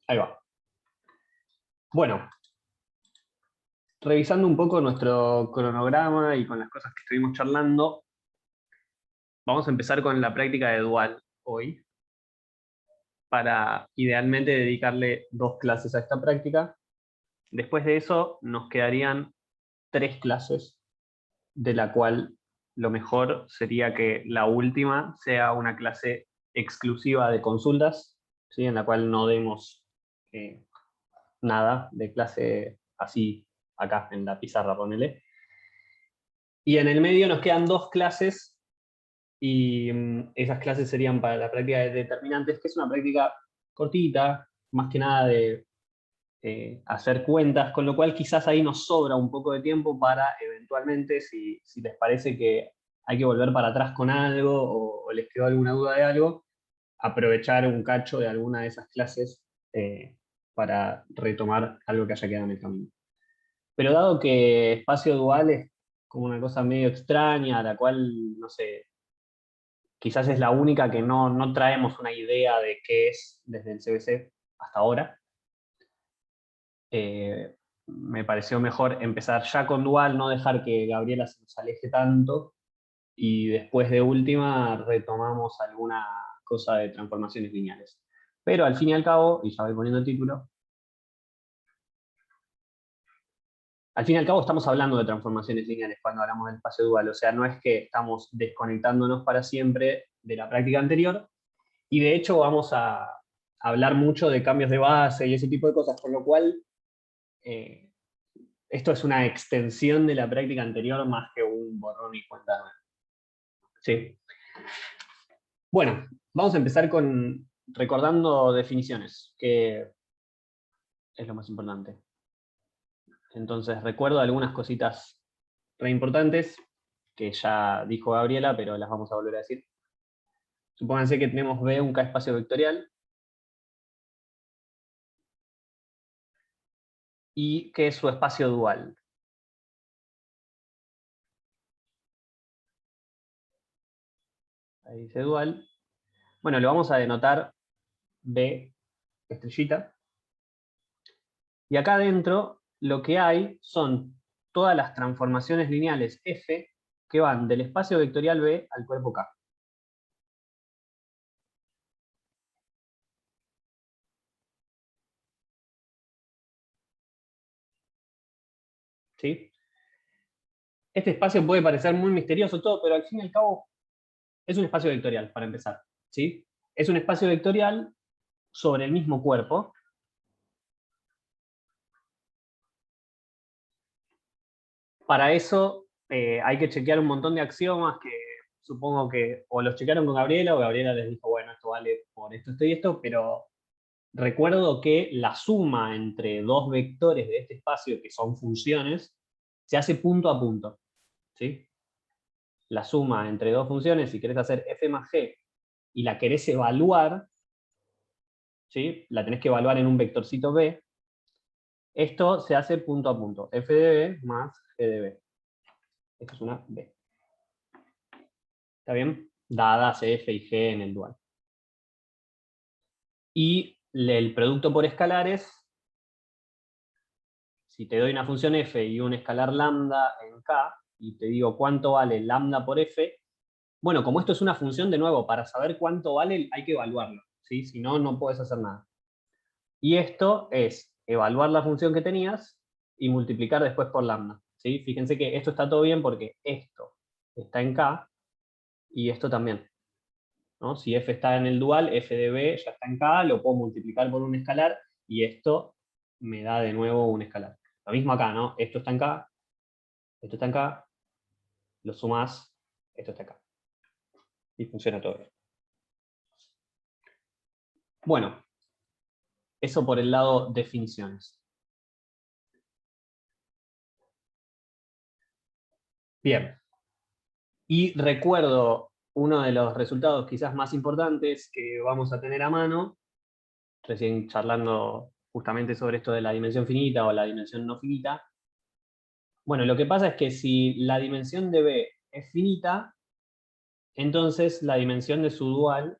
Ahí va. Bueno, revisando un poco nuestro cronograma y con las cosas que estuvimos charlando, vamos a empezar con la práctica de Dual hoy, para idealmente dedicarle 2 clases a esta práctica. Después de eso nos quedarían 3 clases, de la cual lo mejor sería que la última sea una clase exclusiva de consultas, ¿sí? En la cual no demos nada de clase así acá en la pizarra, ponele. Y en el medio nos quedan 2 clases y esas clases serían para la práctica de determinantes, que es una práctica cortita, más que nada de hacer cuentas, con lo cual quizás ahí nos sobra un poco de tiempo para eventualmente, si les parece que hay que volver para atrás con algo o les quedó alguna duda de algo, aprovechar un cacho de alguna de esas clases para retomar algo que haya quedado en el camino. Pero dado que espacio dual es como una cosa medio extraña, a la cual, no sé, quizás es la única que no traemos una idea de qué es desde el CBC hasta ahora, me pareció mejor empezar ya con dual, no dejar que Gabriela se nos aleje tanto, y después de última retomamos alguna cosa de transformaciones lineales. Pero al fin y al cabo, y ya voy poniendo el título, al fin y al cabo estamos hablando de transformaciones lineales cuando hablamos del espacio dual, o sea, no es que estamos desconectándonos para siempre de la práctica anterior, y de hecho vamos a hablar mucho de cambios de base y ese tipo de cosas, por lo cual eh, esto es una extensión de la práctica anterior más que un borrón y cuenta nueva. ¿Sí? Bueno, vamos a empezar con recordando definiciones, que es lo más importante. Entonces, recuerdo algunas cositas re importantes que ya dijo Gabriela, pero las vamos a volver a decir. Supónganse que tenemos B un K espacio vectorial y que es su espacio dual. Ahí dice dual. Bueno, lo vamos a denotar B estrellita. Y acá adentro lo que hay son todas las transformaciones lineales F que van del espacio vectorial B al cuerpo K. ¿Sí? Este espacio puede parecer muy misterioso todo, pero al fin y al cabo es un espacio vectorial, para empezar. ¿Sí? Es un espacio vectorial sobre el mismo cuerpo. Para eso hay que chequear un montón de axiomas que supongo que o los chequearon con Gabriela o Gabriela les dijo, bueno, esto vale por esto y esto, pero recuerdo que la suma entre 2 vectores de este espacio, que son funciones, se hace punto a punto. ¿Sí? La suma entre 2 funciones, si querés hacer f más g y la querés evaluar, ¿sí? La tenés que evaluar en un vectorcito b, esto se hace punto a punto. F de b más g de b. Esto es una b. ¿Está bien? Dadas f y g en el dual. Y el producto por escalares, si te doy una función f y un escalar lambda en k, y te digo cuánto vale lambda por f, bueno, como esto es una función, de nuevo, para saber cuánto vale hay que evaluarlo, ¿sí? Si no, no puedes hacer nada. Y esto es evaluar la función que tenías y multiplicar después por lambda, ¿sí? Fíjense que esto está todo bien porque esto está en k y esto también, ¿no? Si f está en el dual, f de b ya está en k, lo puedo multiplicar por un escalar y esto me da de nuevo un escalar. Lo mismo acá, ¿no? Esto está en k, esto está en k, lo sumás, esto está acá. Y funciona todo bien. Bueno, eso por el lado definiciones. Bien. Y recuerdo uno de los resultados quizás más importantes que vamos a tener a mano, recién charlando justamente sobre esto de la dimensión finita o la dimensión no finita. Bueno, lo que pasa es que si la dimensión de B es finita, entonces la dimensión de su dual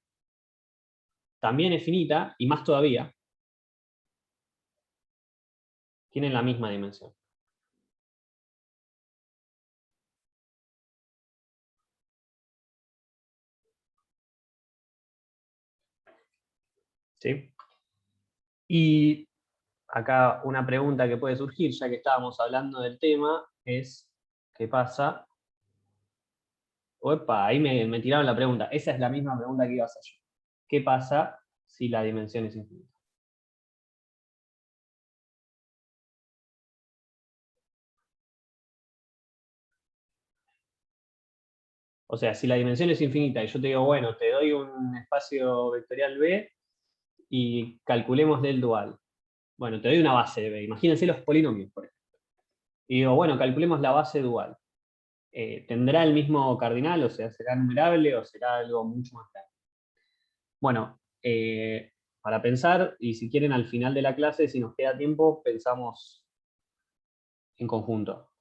también es finita, y más todavía, Tienen la misma dimensión. ¿Sí? Y acá una pregunta que puede surgir, ya que estábamos hablando del tema, es ¿qué pasa? Opa, ahí me tiraron la pregunta. Esa es la misma pregunta que iba a hacer yo. ¿Qué pasa si la dimensión es infinita? O sea, si la dimensión es infinita y yo te digo, bueno, te doy un espacio vectorial B y calculemos del dual. Bueno, te doy una base de B. Imagínense los polinomios, por ejemplo. Y digo, bueno, calculemos la base dual. ¿Tendrá el mismo cardinal? O sea, ¿será numerable o será algo mucho más grande? Bueno, para pensar, y si quieren al final de la clase, si nos queda tiempo, pensamos en conjunto.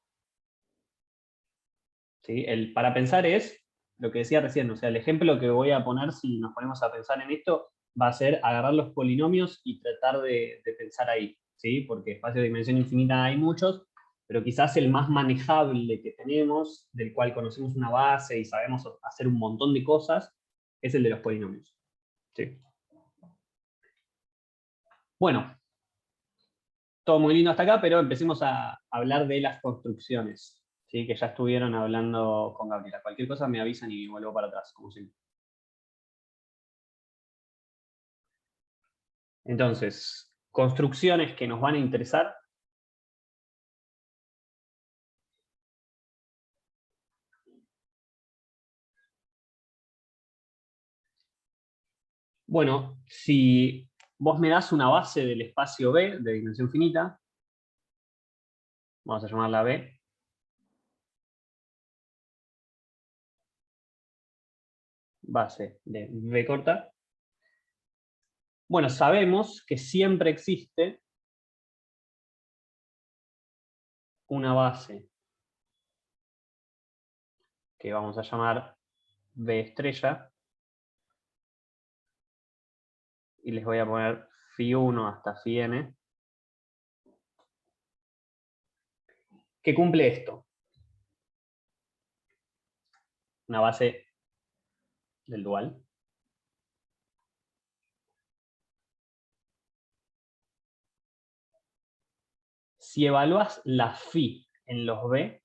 ¿Sí? Para pensar es lo que decía recién, o sea, el ejemplo que voy a poner si nos ponemos a pensar en esto va a ser agarrar los polinomios y tratar de pensar ahí, ¿sí? Porque espacio de dimensión infinita hay muchos, pero quizás el más manejable que tenemos, del cual conocemos una base y sabemos hacer un montón de cosas, es el de los polinomios. ¿Sí? Bueno, todo muy lindo hasta acá, pero empecemos a hablar de las construcciones, ¿sí? Que ya estuvieron hablando con Gabriela. Cualquier cosa me avisan y vuelvo para atrás, como siempre. Entonces, construcciones que nos van a interesar. Bueno, si vos me das una base del espacio B de dimensión finita, vamos a llamarla B, base de B corta. Bueno, sabemos que siempre existe una base que vamos a llamar B estrella, y les voy a poner Φ1 hasta Φn, que cumple esto. Una base del dual. Si evalúas la phi en los B,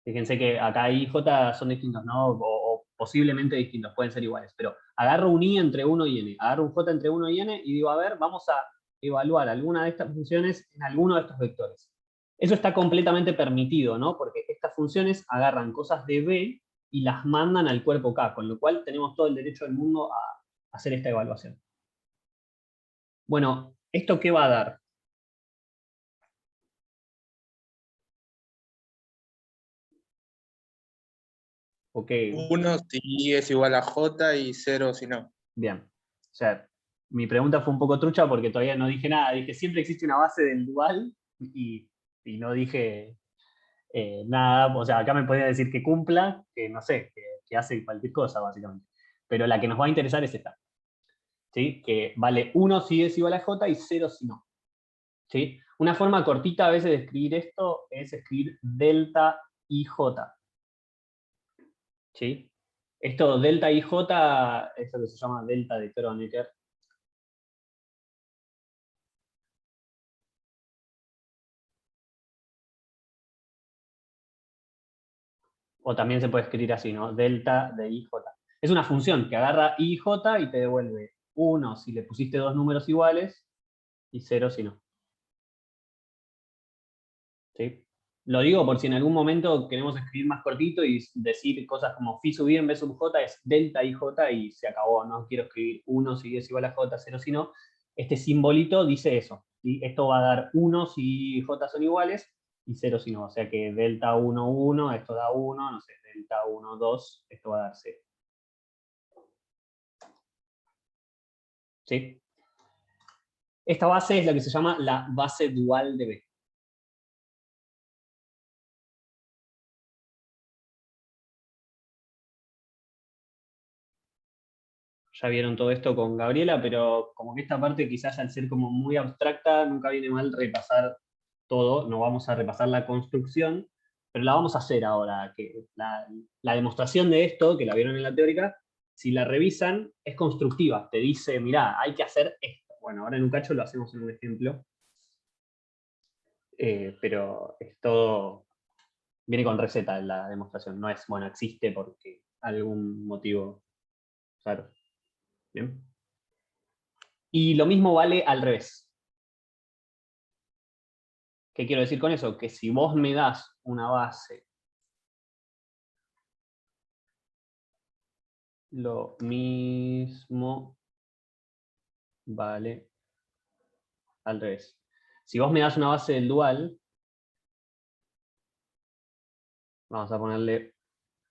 fíjense que acá I y J son distintos, ¿no? O posiblemente distintos, pueden ser iguales, pero agarro un I entre 1 y N, agarro un J entre 1 y N y digo, a ver, vamos a evaluar alguna de estas funciones en alguno de estos vectores. Eso está completamente permitido, ¿no? Porque estas funciones agarran cosas de B y las mandan al cuerpo K, con lo cual tenemos todo el derecho del mundo a hacer esta evaluación. Bueno, ¿esto qué va a dar? Ok, 1 si es igual a J y 0 si no. bien. O sea, mi pregunta fue un poco trucha porque todavía no dije nada. Dije, siempre existe una base del dual y no dije nada. O sea, acá me podía decir que cumpla, que no sé, que hace cualquier cosa, básicamente. Pero la que nos va a interesar es esta. ¿Sí? Que vale 1 si es igual a J y 0 si no. ¿Sí? Una forma cortita a veces de escribir esto es escribir delta IJ. ¿Sí? Esto, delta IJ, es lo que se llama delta de Kronecker. O también se puede escribir así, ¿no? Delta de IJ. Es una función que agarra IJ y te devuelve 1 si le pusiste dos números iguales y 0 si no. ¿Sí? Lo digo por si en algún momento queremos escribir más cortito y decir cosas como phi sub i en b sub j es delta IJ y se acabó. No quiero escribir 1 si es igual a j, 0 si no. Este simbolito dice eso. ¿Sí? Esto va a dar 1 si j son iguales y 0 si no. O sea que delta 1, 1, esto da 1, no sé, delta 1, 2, esto va a dar 0. ¿Sí? Esta base es la que se llama la base dual de B. ya vieron todo esto con Gabriela, pero como que esta parte quizás al ser como muy abstracta, nunca viene mal repasar todo, no vamos a repasar la construcción, pero la vamos a hacer ahora, que la demostración de esto, que la vieron en la teórica, si la revisan, es constructiva, te dice, mirá, hay que hacer esto. Bueno, ahora en un cacho lo hacemos en un ejemplo, pero es todo, viene con receta en la demostración, no es, bueno, existe porque algún motivo, claro. Bien. Y lo mismo vale al revés. ¿Qué quiero decir con eso? Que si vos me das una base, lo mismo vale al revés. Si vos me das una base del dual, vamos a ponerle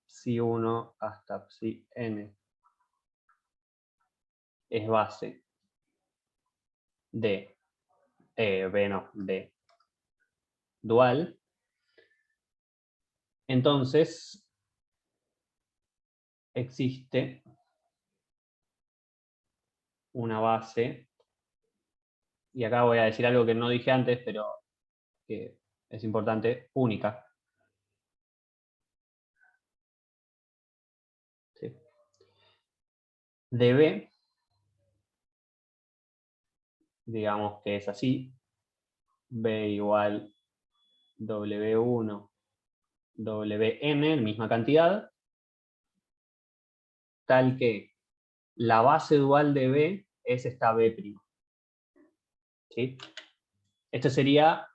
psi1 hasta psi_n es base de, de dual, entonces existe una base, y acá voy a decir algo que no dije antes, pero que es importante, única. ¿Sí? De B, digamos que es así, B igual W1, WN, misma cantidad, tal que la base dual de B es esta B'. ¿Sí? Esto sería,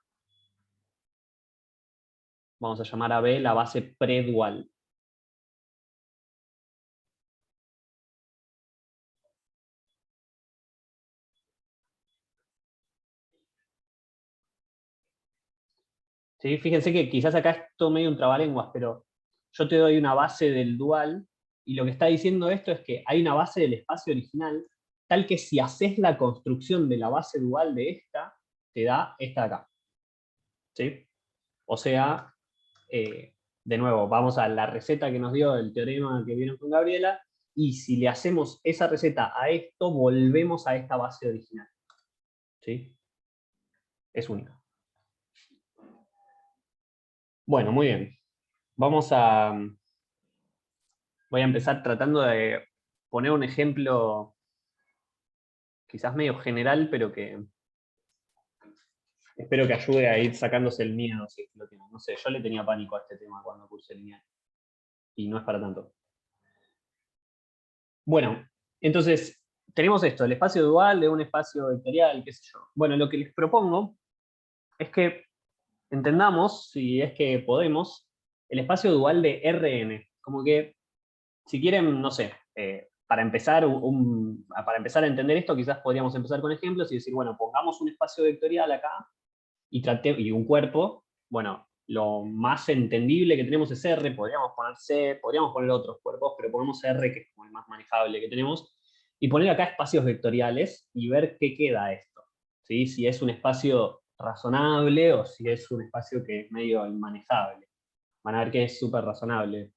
vamos a llamar a B la base predual. ¿Sí? Fíjense que quizás acá es todo medio un trabalenguas, pero yo te doy una base del dual, y lo que está diciendo esto es que hay una base del espacio original, tal que si haces la construcción de la base dual de esta, te da esta de acá. ¿Sí? O sea, de nuevo, vamos a la receta que nos dio el teorema que vieron con Gabriela, y si le hacemos esa receta a esto, volvemos a esta base original. ¿Sí? Es única. Bueno, muy bien. Vamos a... Voy a empezar tratando de poner un ejemplo quizás medio general, pero que espero que ayude a ir sacándose el miedo, si es que lo tienen. No sé, yo le tenía pánico a este tema cuando cursé lineal, y no es para tanto. Bueno, entonces, tenemos esto, el espacio dual de un espacio vectorial, qué sé yo. Bueno, lo que les propongo es que entendamos, si es que podemos, el espacio dual de Rn. Como que, si quieren, no sé, para empezar a entender esto, quizás podríamos empezar con ejemplos y decir, bueno, pongamos un espacio vectorial acá y un cuerpo. Bueno, lo más entendible que tenemos es R, podríamos poner C, podríamos poner otros cuerpos, pero ponemos R, que es como el más manejable que tenemos, y poner acá espacios vectoriales y ver qué queda esto. ¿Sí? Si es un espacio razonable o si es un espacio que es medio inmanejable. Van a ver que es súper razonable,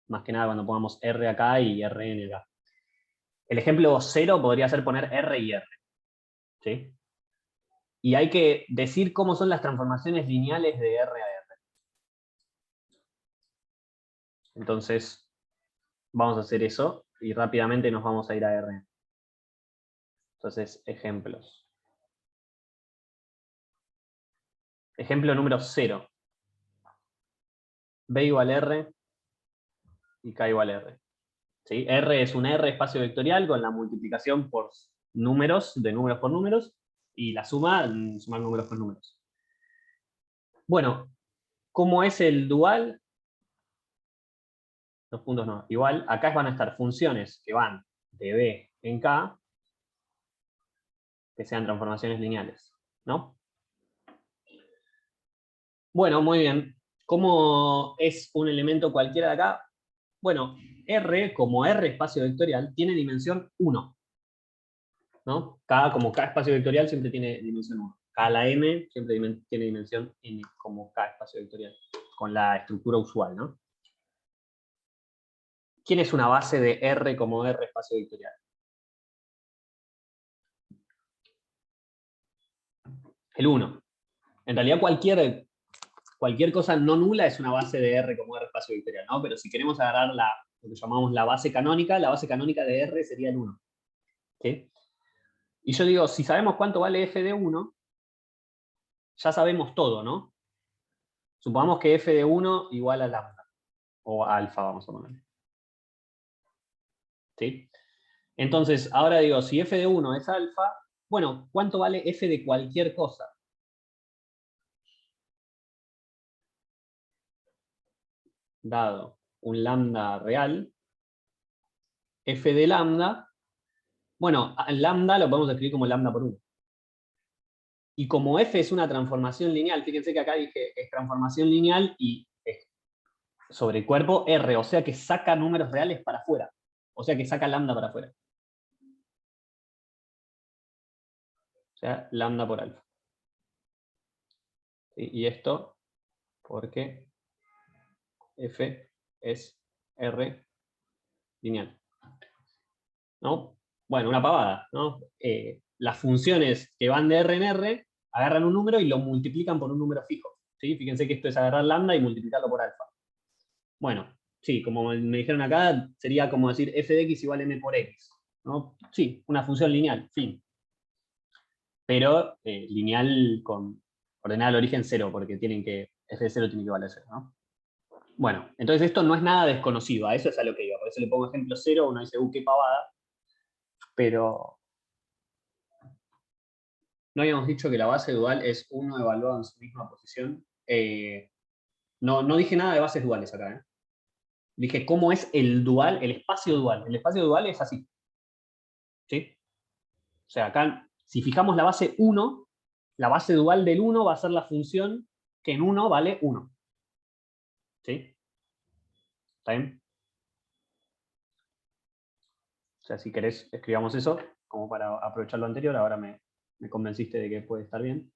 más que nada cuando pongamos R acá y Rn acá. El ejemplo 0 podría ser poner R y R. ¿Sí? Y hay que decir cómo son las transformaciones lineales de R a R. Entonces, vamos a hacer eso y rápidamente nos vamos a ir a R. Entonces, ejemplos. Ejemplo número 0. B igual R y K igual R. ¿Sí? R es un R espacio vectorial con la multiplicación por números, de números por números, y la suma, sumar números por números. Bueno, ¿cómo es el dual? Los puntos no. Igual, acá van a estar funciones que van de B en K, que sean transformaciones lineales, ¿no? Bueno, muy bien. ¿Cómo es un elemento cualquiera de acá? Bueno, R, como R espacio vectorial, tiene dimensión 1. ¿No? Como K espacio vectorial siempre tiene dimensión 1. K a la M siempre tiene dimensión N, como K espacio vectorial, con la estructura usual, ¿no? ¿Quién es una base de R como R espacio vectorial? el 1. En realidad cualquier cosa no nula es una base de R como R espacio vectorial, ¿no? Pero si queremos agarrar lo que llamamos la base canónica de R sería el 1. ¿Sí? Y yo digo, si sabemos cuánto vale f de 1, ya sabemos todo, ¿no? Supongamos que f de 1 igual a lambda, o a alfa, vamos a poner. ¿Sí? Entonces, ahora digo, si f de 1 es alfa, bueno, ¿cuánto vale f de cualquier cosa? Dado un lambda real, f de lambda, bueno, lambda lo podemos escribir como lambda por 1. Y como f es una transformación lineal, fíjense que acá dije es transformación lineal y es sobre el cuerpo R, o sea que saca números reales para afuera. O sea que saca lambda para afuera. O sea, lambda por alfa. ¿Sí? Y esto porque f es R lineal. ¿No? Bueno, una pavada, ¿no? Las funciones que van de R en R agarran un número y lo multiplican por un número fijo. ¿Sí? Fíjense que esto es agarrar lambda y multiplicarlo por alfa. Bueno, sí, como me dijeron acá, sería como decir f de x igual a m por x. ¿No? Sí, una función lineal, fin. Pero lineal con ordenada al origen 0, porque f de 0 tiene que valer 0, ¿no? Bueno, entonces esto no es nada desconocido, a eso es a lo que iba. Por eso le pongo ejemplo 0, uno dice, qué pavada. Pero no habíamos dicho que la base dual es 1 evaluado en su misma posición. No dije nada de bases duales acá. Dije cómo es el dual, el espacio dual. El espacio dual es así. ¿Sí? O sea, acá, si fijamos la base 1, la base dual del 1 va a ser la función que en 1 vale 1. ¿Sí? ¿Está bien? O sea, si querés, escribamos eso, como para aprovechar lo anterior. Ahora me convenciste de que puede estar bien.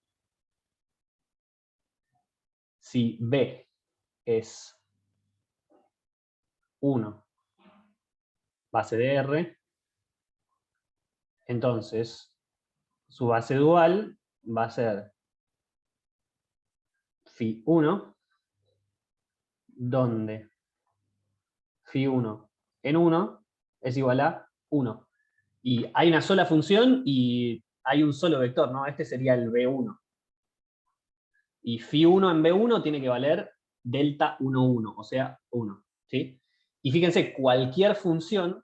Si B es 1 base de R, entonces su base dual va a ser phi1, donde phi1 en 1 es igual a 1. Y hay una sola función y hay un solo vector, ¿no? Este sería el B1. Y phi1 en B1 tiene que valer delta 1, 1, o sea, 1. ¿Sí? Y fíjense, cualquier función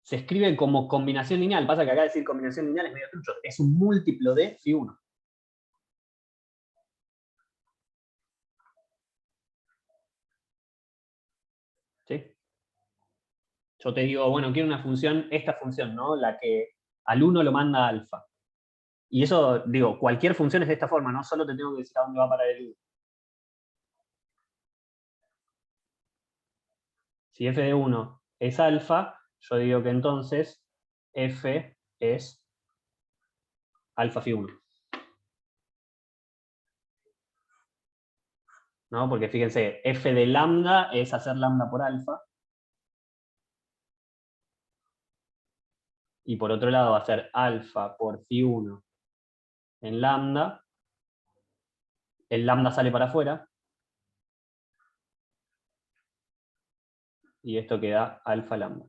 se escribe como combinación lineal. Pasa que acá decir combinación lineal es medio trucho. Es un múltiplo de phi1. ¿Sí? Yo te digo, bueno, quiero una función, esta función, ¿no? La que al 1 lo manda alfa. Y eso, digo, cualquier función es de esta forma, no solo te tengo que decir a dónde va a parar el 1. Si f de 1 es alfa, yo digo que entonces f es alfa phi 1. ¿No? Porque fíjense, f de lambda es hacer lambda por alfa. Y por otro lado va a ser alfa por phi 1 en lambda. El lambda sale para afuera. Y esto queda alfa lambda.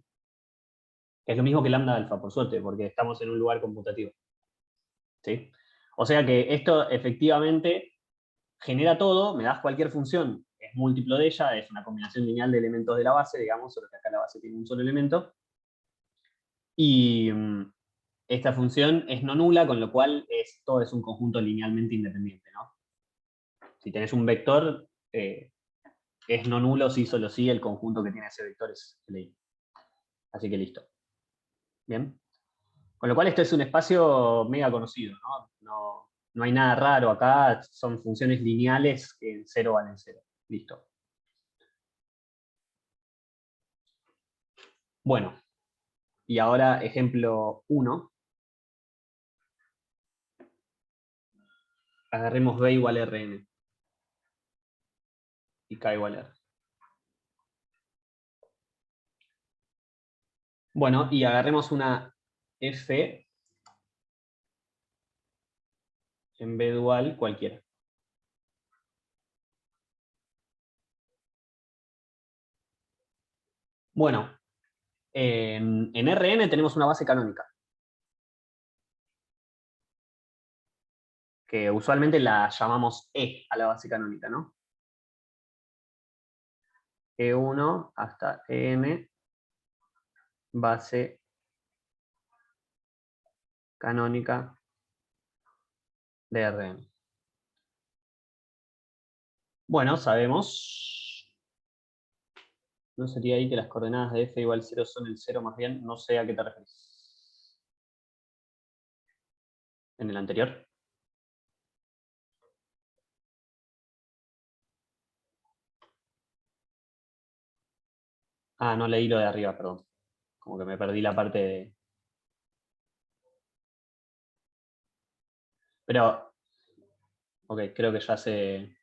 Es lo mismo que lambda alfa, por suerte, porque estamos en un lugar computativo. ¿Sí? O sea que esto efectivamente genera todo, me das cualquier función, es múltiplo de ella, es una combinación lineal de elementos de la base, digamos, solo que acá la base tiene un solo elemento. Y esta función es no nula, con lo cual todo es un conjunto linealmente independiente, ¿no? Si tenés un vector, es no nulo si solo sí el conjunto que tiene ese vector es LI. Así que listo. Bien. Con lo cual esto es un espacio mega conocido, ¿no? No hay nada raro acá, son funciones lineales que en 0 valen 0. Listo. Bueno, y ahora ejemplo 1. Agarremos B igual a Rn. Y K igual a R. Bueno, y agarremos una F en B dual cualquiera. Bueno, en Rn tenemos una base canónica, que usualmente la llamamos E a la base canónica, ¿no? E1 hasta En, base canónica de Rn. Bueno, sabemos, ¿no sería ahí que las coordenadas de f igual 0 son el 0 más bien? No sé a qué te refieres. ¿En el anterior? Ah, no leí lo de arriba, perdón. Como que me perdí la parte de... Pero, ok, creo que ya se...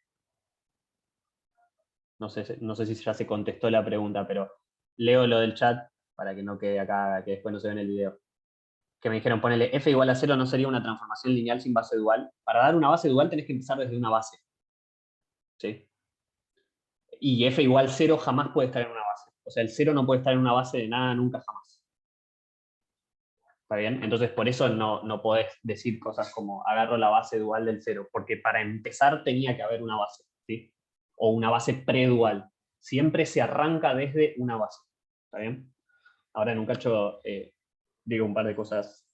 No sé si ya se contestó la pregunta, pero leo lo del chat para que no quede acá, que después no se ve en el video. Que me dijeron, ponele f igual a 0 no sería una transformación lineal sin base dual. Para dar una base dual tenés que empezar desde una base. ¿Sí? Y f igual 0 jamás puede estar en una base. O sea, el 0 no puede estar en una base de nada nunca jamás. ¿Está bien? Entonces, por eso no podés decir cosas como agarro la base dual del 0, porque para empezar tenía que haber una base, ¿sí? O una base predual. Siempre se arranca desde una base. ¿Está bien? Ahora en un cacho digo un par de cosas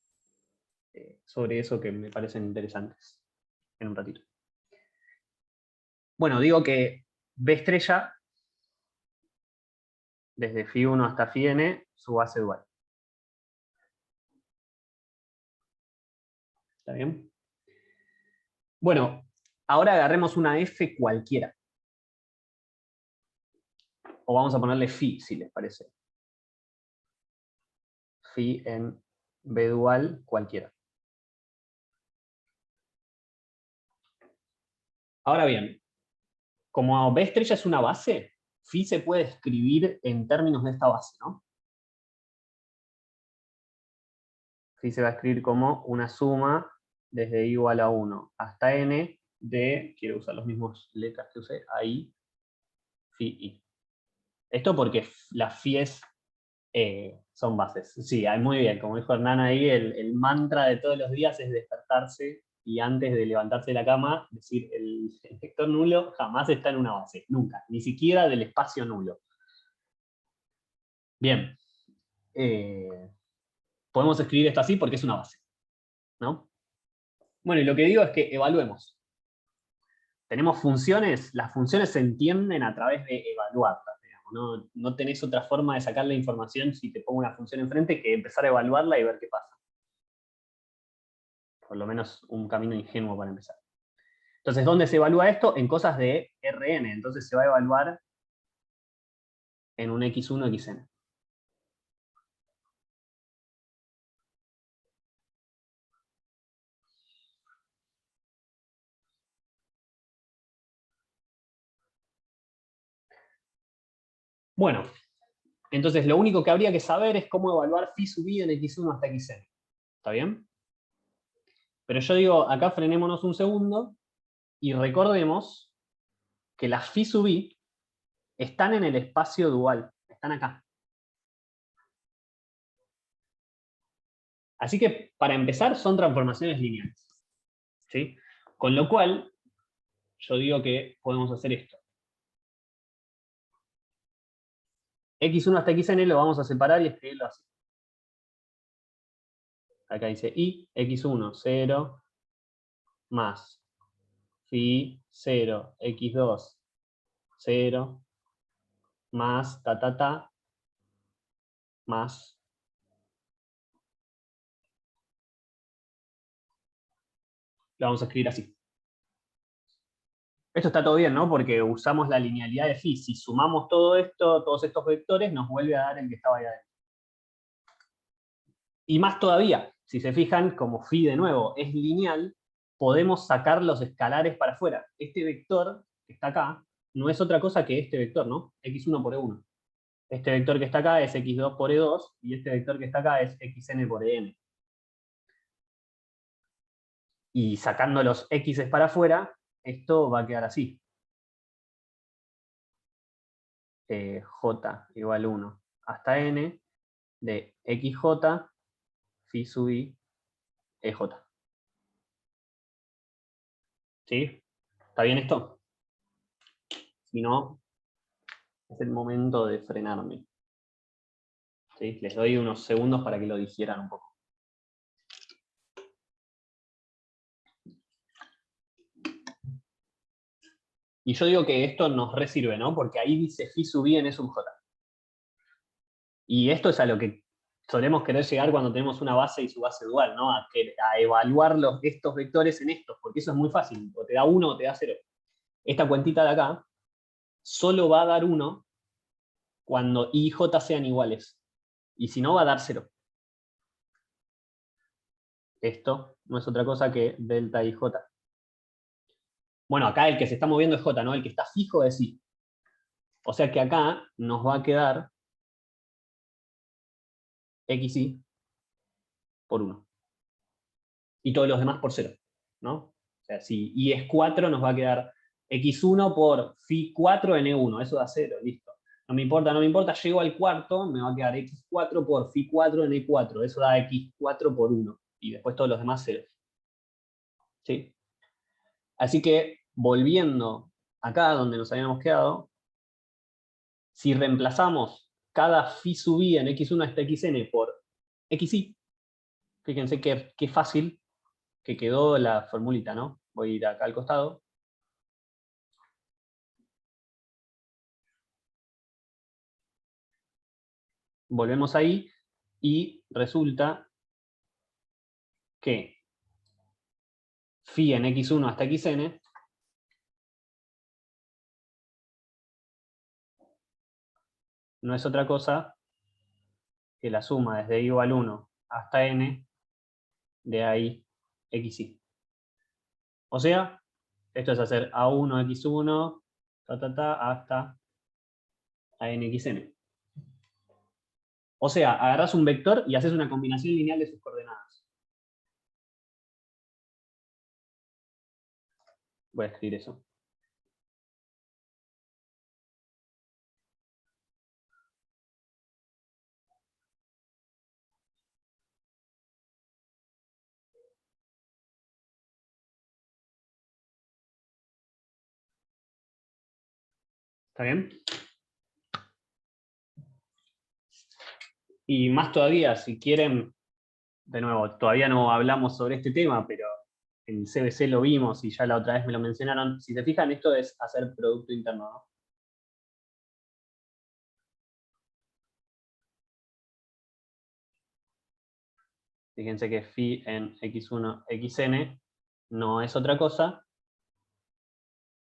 sobre eso que me parecen interesantes en un ratito. Bueno, digo que B estrella, desde Φ1 hasta Φn, su base dual. ¿Está bien? Bueno, ahora agarremos una F cualquiera. O vamos a ponerle Φ, si les parece. Φ en B dual cualquiera. Ahora bien, como B estrella es una base, Φ se puede escribir en términos de esta base, ¿no? Φ se va a escribir como una suma desde i igual a 1 hasta n de, quiero usar los mismos letras que usé, ahí, Φ i. Esto porque las Φs son bases. Sí, muy bien, como dijo Hernán ahí, el mantra de todos los días es despertarse y antes de levantarse de la cama, decir el vector nulo jamás está en una base, nunca, ni siquiera del espacio nulo. Bien, podemos escribir esto así porque es una base, ¿no? Bueno, y lo que digo es que evaluemos. Tenemos funciones, las funciones se entienden a través de evaluarlas. No tenés otra forma de sacar la información si te pongo una función enfrente que empezar a evaluarla y ver qué pasa. Por lo menos un camino ingenuo para empezar. Entonces, ¿dónde se evalúa esto? En cosas de Rn. Entonces se va a evaluar en un x1, xn. Bueno, entonces lo único que habría que saber es cómo evaluar phi sub i en x1 hasta xn. ¿Está bien? Pero yo digo, acá frenémonos un segundo y recordemos que las phi sub i están en el espacio dual, están acá. Así que, para empezar, son transformaciones lineales. ¿Sí? Con lo cual, yo digo que podemos hacer esto. x1 hasta xn lo vamos a separar y escribirlo así. Acá dice i, x1, 0, más phi 0, x2, 0, más más. Lo vamos a escribir así. Esto está todo bien, ¿no? Porque usamos la linealidad de phi. Si sumamos todo esto, todos estos vectores, nos vuelve a dar el que estaba ahí adentro. Y más todavía, si se fijan, como phi de nuevo es lineal, podemos sacar los escalares para afuera. Este vector que está acá no es otra cosa que este vector, ¿no? x1 por e1. Este vector que está acá es x2 por e2, y este vector que está acá es xn por en. Y sacando los x's para afuera, esto va a quedar así. J igual 1 hasta n de xj phi sub i ej. ¿Sí? ¿Está bien esto? Si no, es el momento de frenarme. ¿Sí? Les doy unos segundos para que lo digieran un poco. Y yo digo que esto nos resirve, ¿no? Porque ahí dice phi sub i en e sub j. Y esto es a lo que solemos querer llegar cuando tenemos una base y su base dual, ¿no? A evaluar estos vectores en estos, porque eso es muy fácil. O te da 1 o te da 0. Esta cuentita de acá solo va a dar 1 cuando i y j sean iguales. Y si no, va a dar 0. Esto no es otra cosa que delta ij. Bueno, acá el que se está moviendo es j, ¿no? El que está fijo es i. O sea que acá nos va a quedar xi por 1. Y todos los demás por 0, ¿no? O sea, si i es 4, nos va a quedar x1 por phi 4 en e1. Eso da 0, listo. No me importa, no me importa, llego al cuarto, me va a quedar x4 por phi 4 en e4. Eso da x4 por 1. Y después todos los demás 0. ¿Sí? Así que, volviendo acá donde nos habíamos quedado, si reemplazamos cada phi sub i en x1 hasta xn por xi, fíjense qué fácil que quedó la formulita, ¿no? Voy a ir acá al costado. Volvemos ahí y resulta que phi en x1 hasta xn no es otra cosa que la suma desde i igual 1 hasta n de ahí xi. O sea, esto es hacer a1 x1 hasta a n xn. O sea, agarras un vector y haces una combinación lineal de sus coordenadas. Voy a escribir eso. ¿Está bien? Y más todavía, si quieren, de nuevo, todavía no hablamos sobre este tema, pero en CBC lo vimos y ya la otra vez me lo mencionaron. Si se fijan, esto es hacer producto interno, ¿no? Fíjense que phi en x1, xn no es otra cosa.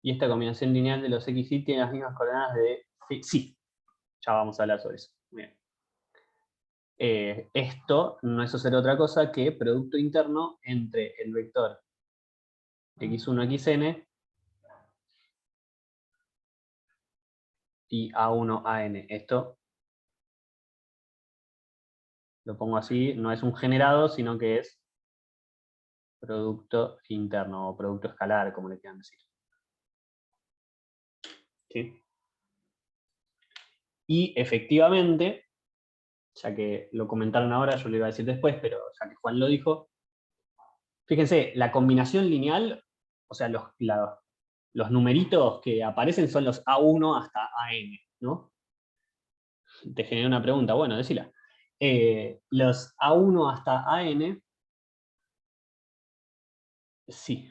Y esta combinación lineal de los xy tiene las mismas coordenadas de phi. Sí, ya vamos a hablar sobre eso. Bien. Esto no es hacer otra cosa que producto interno entre el vector x1, xn y a1, an. Esto lo pongo así, no es un generado, sino que es producto interno o producto escalar, como le quieran decir. ¿Sí? Y efectivamente, ya que lo comentaron ahora, yo lo iba a decir después, pero ya que Juan lo dijo, fíjense, la combinación lineal, o sea, los numeritos que aparecen son los A1 hasta AN, ¿no? Te generé una pregunta, bueno, decila. Los A1 hasta AN, sí.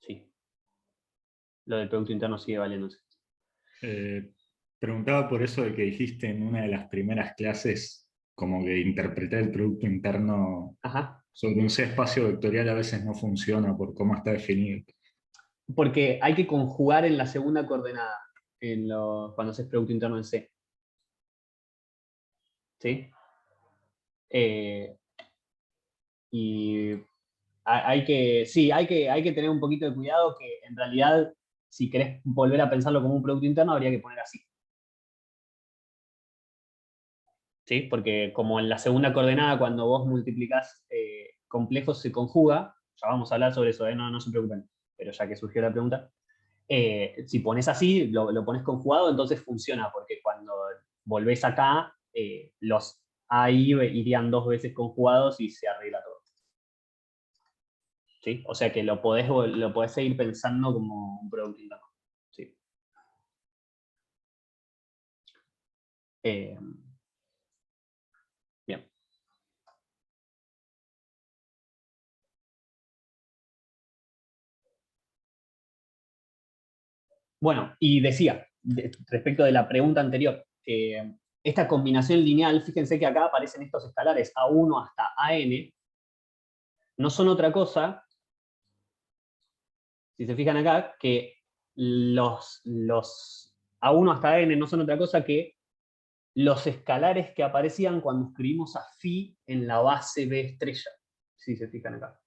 Sí. Lo del producto interno sigue valiéndose. Preguntaba por eso de que dijiste en una de las primeras clases como que interpretar el producto interno Ajá. sobre un C espacio vectorial a veces no funciona por cómo está definido. Porque hay que conjugar en la segunda coordenada cuando haces producto interno en C. ¿Sí? Y hay que tener un poquito de cuidado que en realidad si querés volver a pensarlo como un producto interno, habría que poner así. ¿Sí? Porque como en la segunda coordenada, cuando vos multiplicás complejos, se conjuga, ya vamos a hablar sobre eso, no se preocupen, pero ya que surgió la pregunta, si pones así, lo pones conjugado, entonces funciona, porque cuando volvés acá, los ahí irían 2 veces conjugados y se arregla todo. ¿Sí? O sea que lo podés seguir pensando como un producto interno. ¿Sí? Bien. Bueno, y decía, respecto de la pregunta anterior, esta combinación lineal, fíjense que acá aparecen estos escalares A1 hasta AN, no son otra cosa, si se fijan acá, que los A1 hasta AN no son otra cosa que los escalares que aparecían cuando escribimos a phi en la base B estrella, si se fijan acá.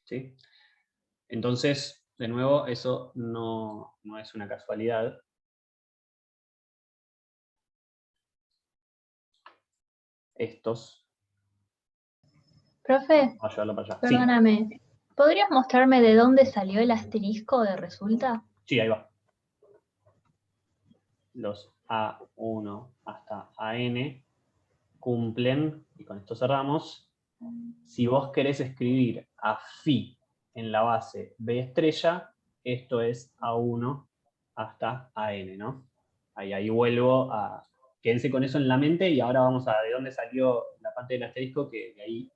¿Sí? Entonces, de nuevo, eso no es una casualidad. Estos. Profe, Vamos a llevarlo para allá. Sí, perdóname, ¿podrías mostrarme de dónde salió el asterisco de resulta? sí, ahí va. Los A1 hasta AN cumplen, y con esto cerramos, si vos querés escribir a phi en la base B estrella, esto es A1 hasta AN, ¿no? Ahí vuelvo a... Quédense con eso en la mente y ahora vamos a ver de dónde salió la parte del asterisco, que de ahí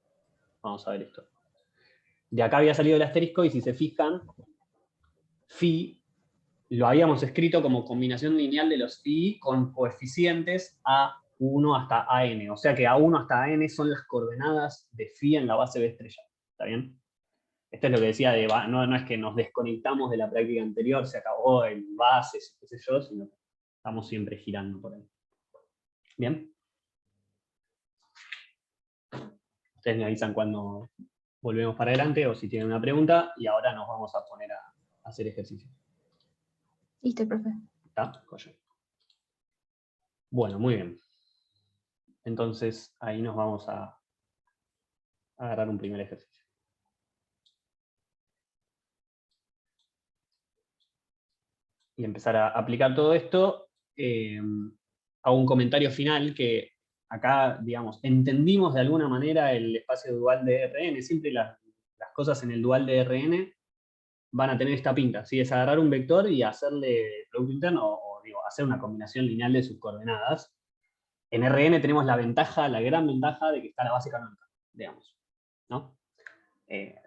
vamos a ver esto. De acá había salido el asterisco y si se fijan, phi lo habíamos escrito como combinación lineal de los phi con coeficientes A1 hasta AN. O sea que A1 hasta AN son las coordenadas de phi en la base B estrella. ¿Está bien? Esto es lo que decía, no es que nos desconectamos de la práctica anterior, se acabó el bases, qué sé yo, sino que estamos siempre girando por ahí. ¿Bien? Ustedes me avisan cuando volvemos para adelante o si tienen una pregunta y ahora nos vamos a poner a hacer ejercicio. Listo, profe. ¿Está? Bueno, muy bien. Entonces ahí nos vamos a agarrar un primer ejercicio. Y empezar a aplicar todo esto. Hago un comentario final que acá, digamos, entendimos de alguna manera el espacio dual de Rn. Siempre las cosas en el dual de Rn van a tener esta pinta, ¿sí? Es agarrar un vector y hacerle producto interno, o digo, hacer una combinación lineal de sus coordenadas. En Rn tenemos la ventaja, la gran ventaja de que está la base canónica, digamos, ¿no?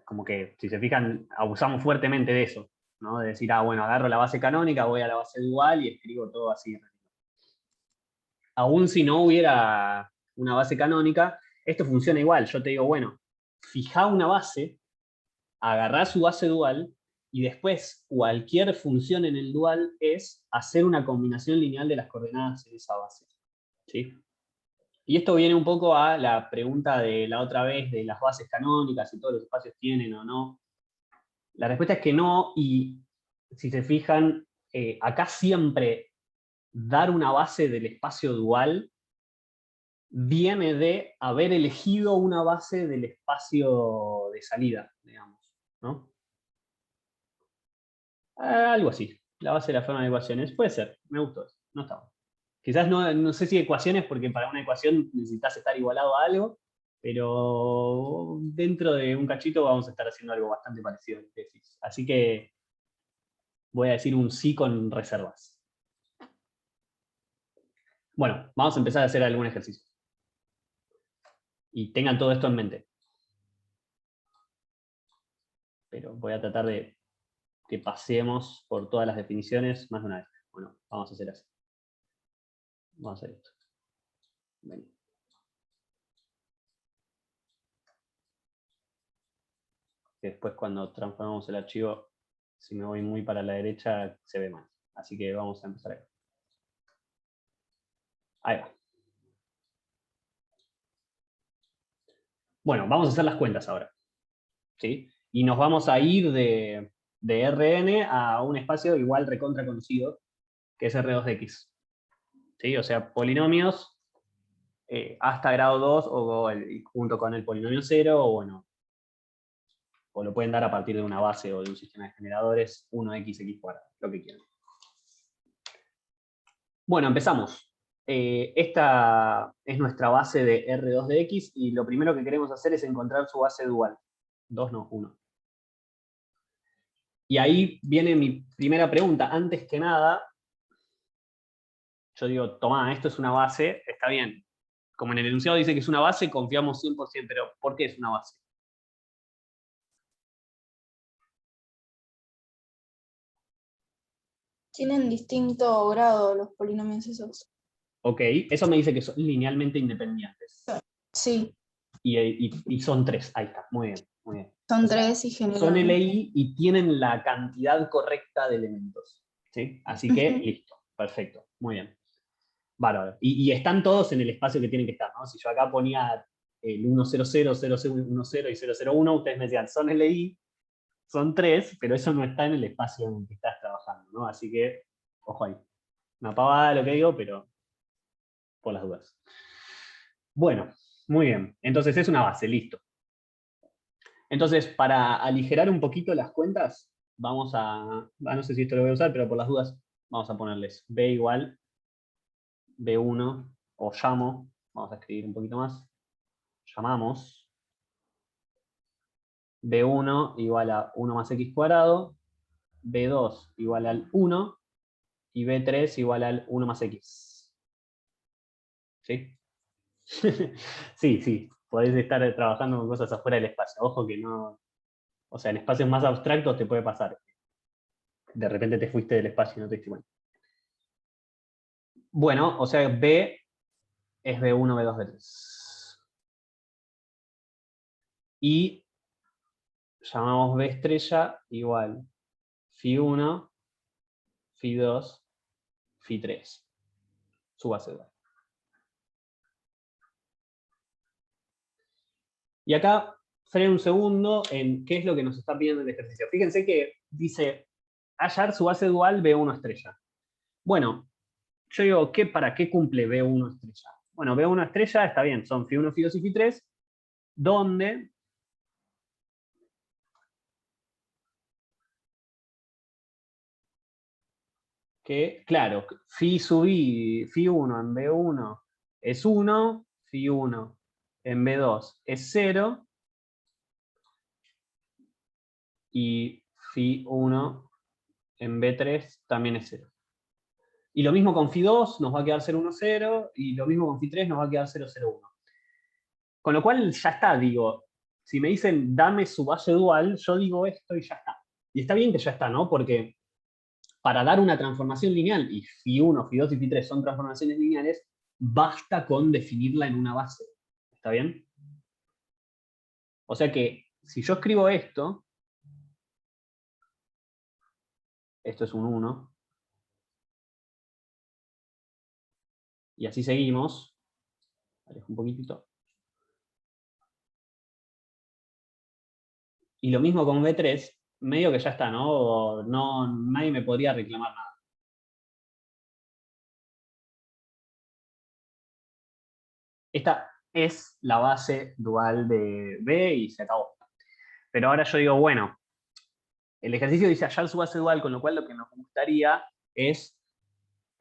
Como que, si se fijan, abusamos fuertemente de eso, ¿no? De decir, bueno, agarro la base canónica, voy a la base dual y escribo todo así. Aún si no hubiera una base canónica, esto funciona igual. Yo te digo, bueno, fijá una base, agarrá su base dual, y después cualquier función en el dual es hacer una combinación lineal de las coordenadas de esa base. ¿Sí? Y esto viene un poco a la pregunta de la otra vez de las bases canónicas, si todos los espacios tienen o no. La respuesta es que no, y si se fijan, acá siempre dar una base del espacio dual viene de haber elegido una base del espacio de salida, digamos, ¿no? Algo así, la base de la forma de ecuaciones. Puede ser, me gustó eso, no está mal. Quizás no sé si ecuaciones, porque para una ecuación necesitas estar igualado a algo, pero dentro de un cachito vamos a estar haciendo algo bastante parecido al tesis. Así que voy a decir un sí con reservas. Bueno, vamos a empezar a hacer algún ejercicio. Y tengan todo esto en mente. Pero voy a tratar de que pasemos por todas las definiciones más de una vez. Bueno, vamos a hacer así. Vamos a hacer esto. Vení. Después cuando transformamos el archivo, si me voy muy para la derecha, se ve mal. Así que vamos a empezar acá. Ahí va. Bueno, vamos a hacer las cuentas ahora. ¿Sí? Y nos vamos a ir de de Rn a un espacio igual recontra conocido, que es R2 de X. ¿Sí? O sea, polinomios hasta grado 2 junto con el polinomio 0, o bueno, o lo pueden dar a partir de una base o de un sistema de generadores, 1x, x², lo que quieran. Bueno, empezamos. Esta es nuestra base de R2 de X, y lo primero que queremos hacer es encontrar su base dual. 2 no, 1. Y ahí viene mi primera pregunta. Antes que nada, yo digo, tomá, esto es una base, está bien. Como en el enunciado dice que es una base, confiamos 100%, pero ¿por qué es una base? Tienen distinto grado los polinomios esos. Ok, eso me dice que son linealmente independientes. Sí, Y son 3, ahí está, muy bien, muy bien. son O sea, 3 y son generan. LI y tienen la cantidad correcta de elementos. ¿Sí? Así que, listo, perfecto, muy bien. Bárbaro. Y están todos en el espacio que tienen que estar, ¿no? Si yo acá ponía el 100, 0010 y 001, ustedes me decían, son LI, son 3, pero eso no está en el espacio en el que estás trabajando, ¿no? Así que, ojo ahí. Una pavada lo que digo, pero por las dudas. Bueno, muy bien. Entonces es una base, listo. Entonces, para aligerar un poquito las cuentas, vamos no sé si esto lo voy a usar, pero por las dudas vamos a ponerles B igual B1, o llamo, vamos a escribir un poquito más, llamamos B1 igual a 1 más x², B2 igual al 1, y B3 igual al 1 más x. ¿Sí? Sí, sí, podéis estar trabajando con cosas afuera del espacio. Ojo que no... O sea, en espacios más abstractos te puede pasar. De repente te fuiste del espacio y no te diste cuenta. Bueno, o sea, B es B1, B2, B3. Y llamamos B estrella igual Φ1, Φ2, Φ3. Su base de datos. Y acá freno un segundo en qué es lo que nos está pidiendo el ejercicio. Fíjense que dice hallar su base dual B1 estrella. Bueno, yo digo, ¿para qué cumple B1 estrella? Bueno, B1 estrella está bien, son Φ1, Φ2 y Φ3, donde que, claro, Φ sub I, Φ1 en B1 es 1, Φ1 en B2 es 0, y Φ1 en B3 también es 0. Y lo mismo con Φ2 nos va a quedar 0, 1, 0, y lo mismo con Φ3 nos va a quedar 0, 0, 1. Con lo cual ya está, digo, si me dicen dame su base dual, yo digo esto y ya está. Y está bien que ya está, ¿no? Porque para dar una transformación lineal, y Φ1, Φ2 y Φ3 son transformaciones lineales, basta con definirla en una base. ¿Está bien? O sea que, si yo escribo esto es un 1, y así seguimos, alejo un poquitito. Y lo mismo con B3, medio que ya está, ¿no? Nadie me podría reclamar nada. Esta es la base dual de B y se acabó. Pero ahora yo digo, bueno, el ejercicio dice hallar su base dual, con lo cual lo que nos gustaría es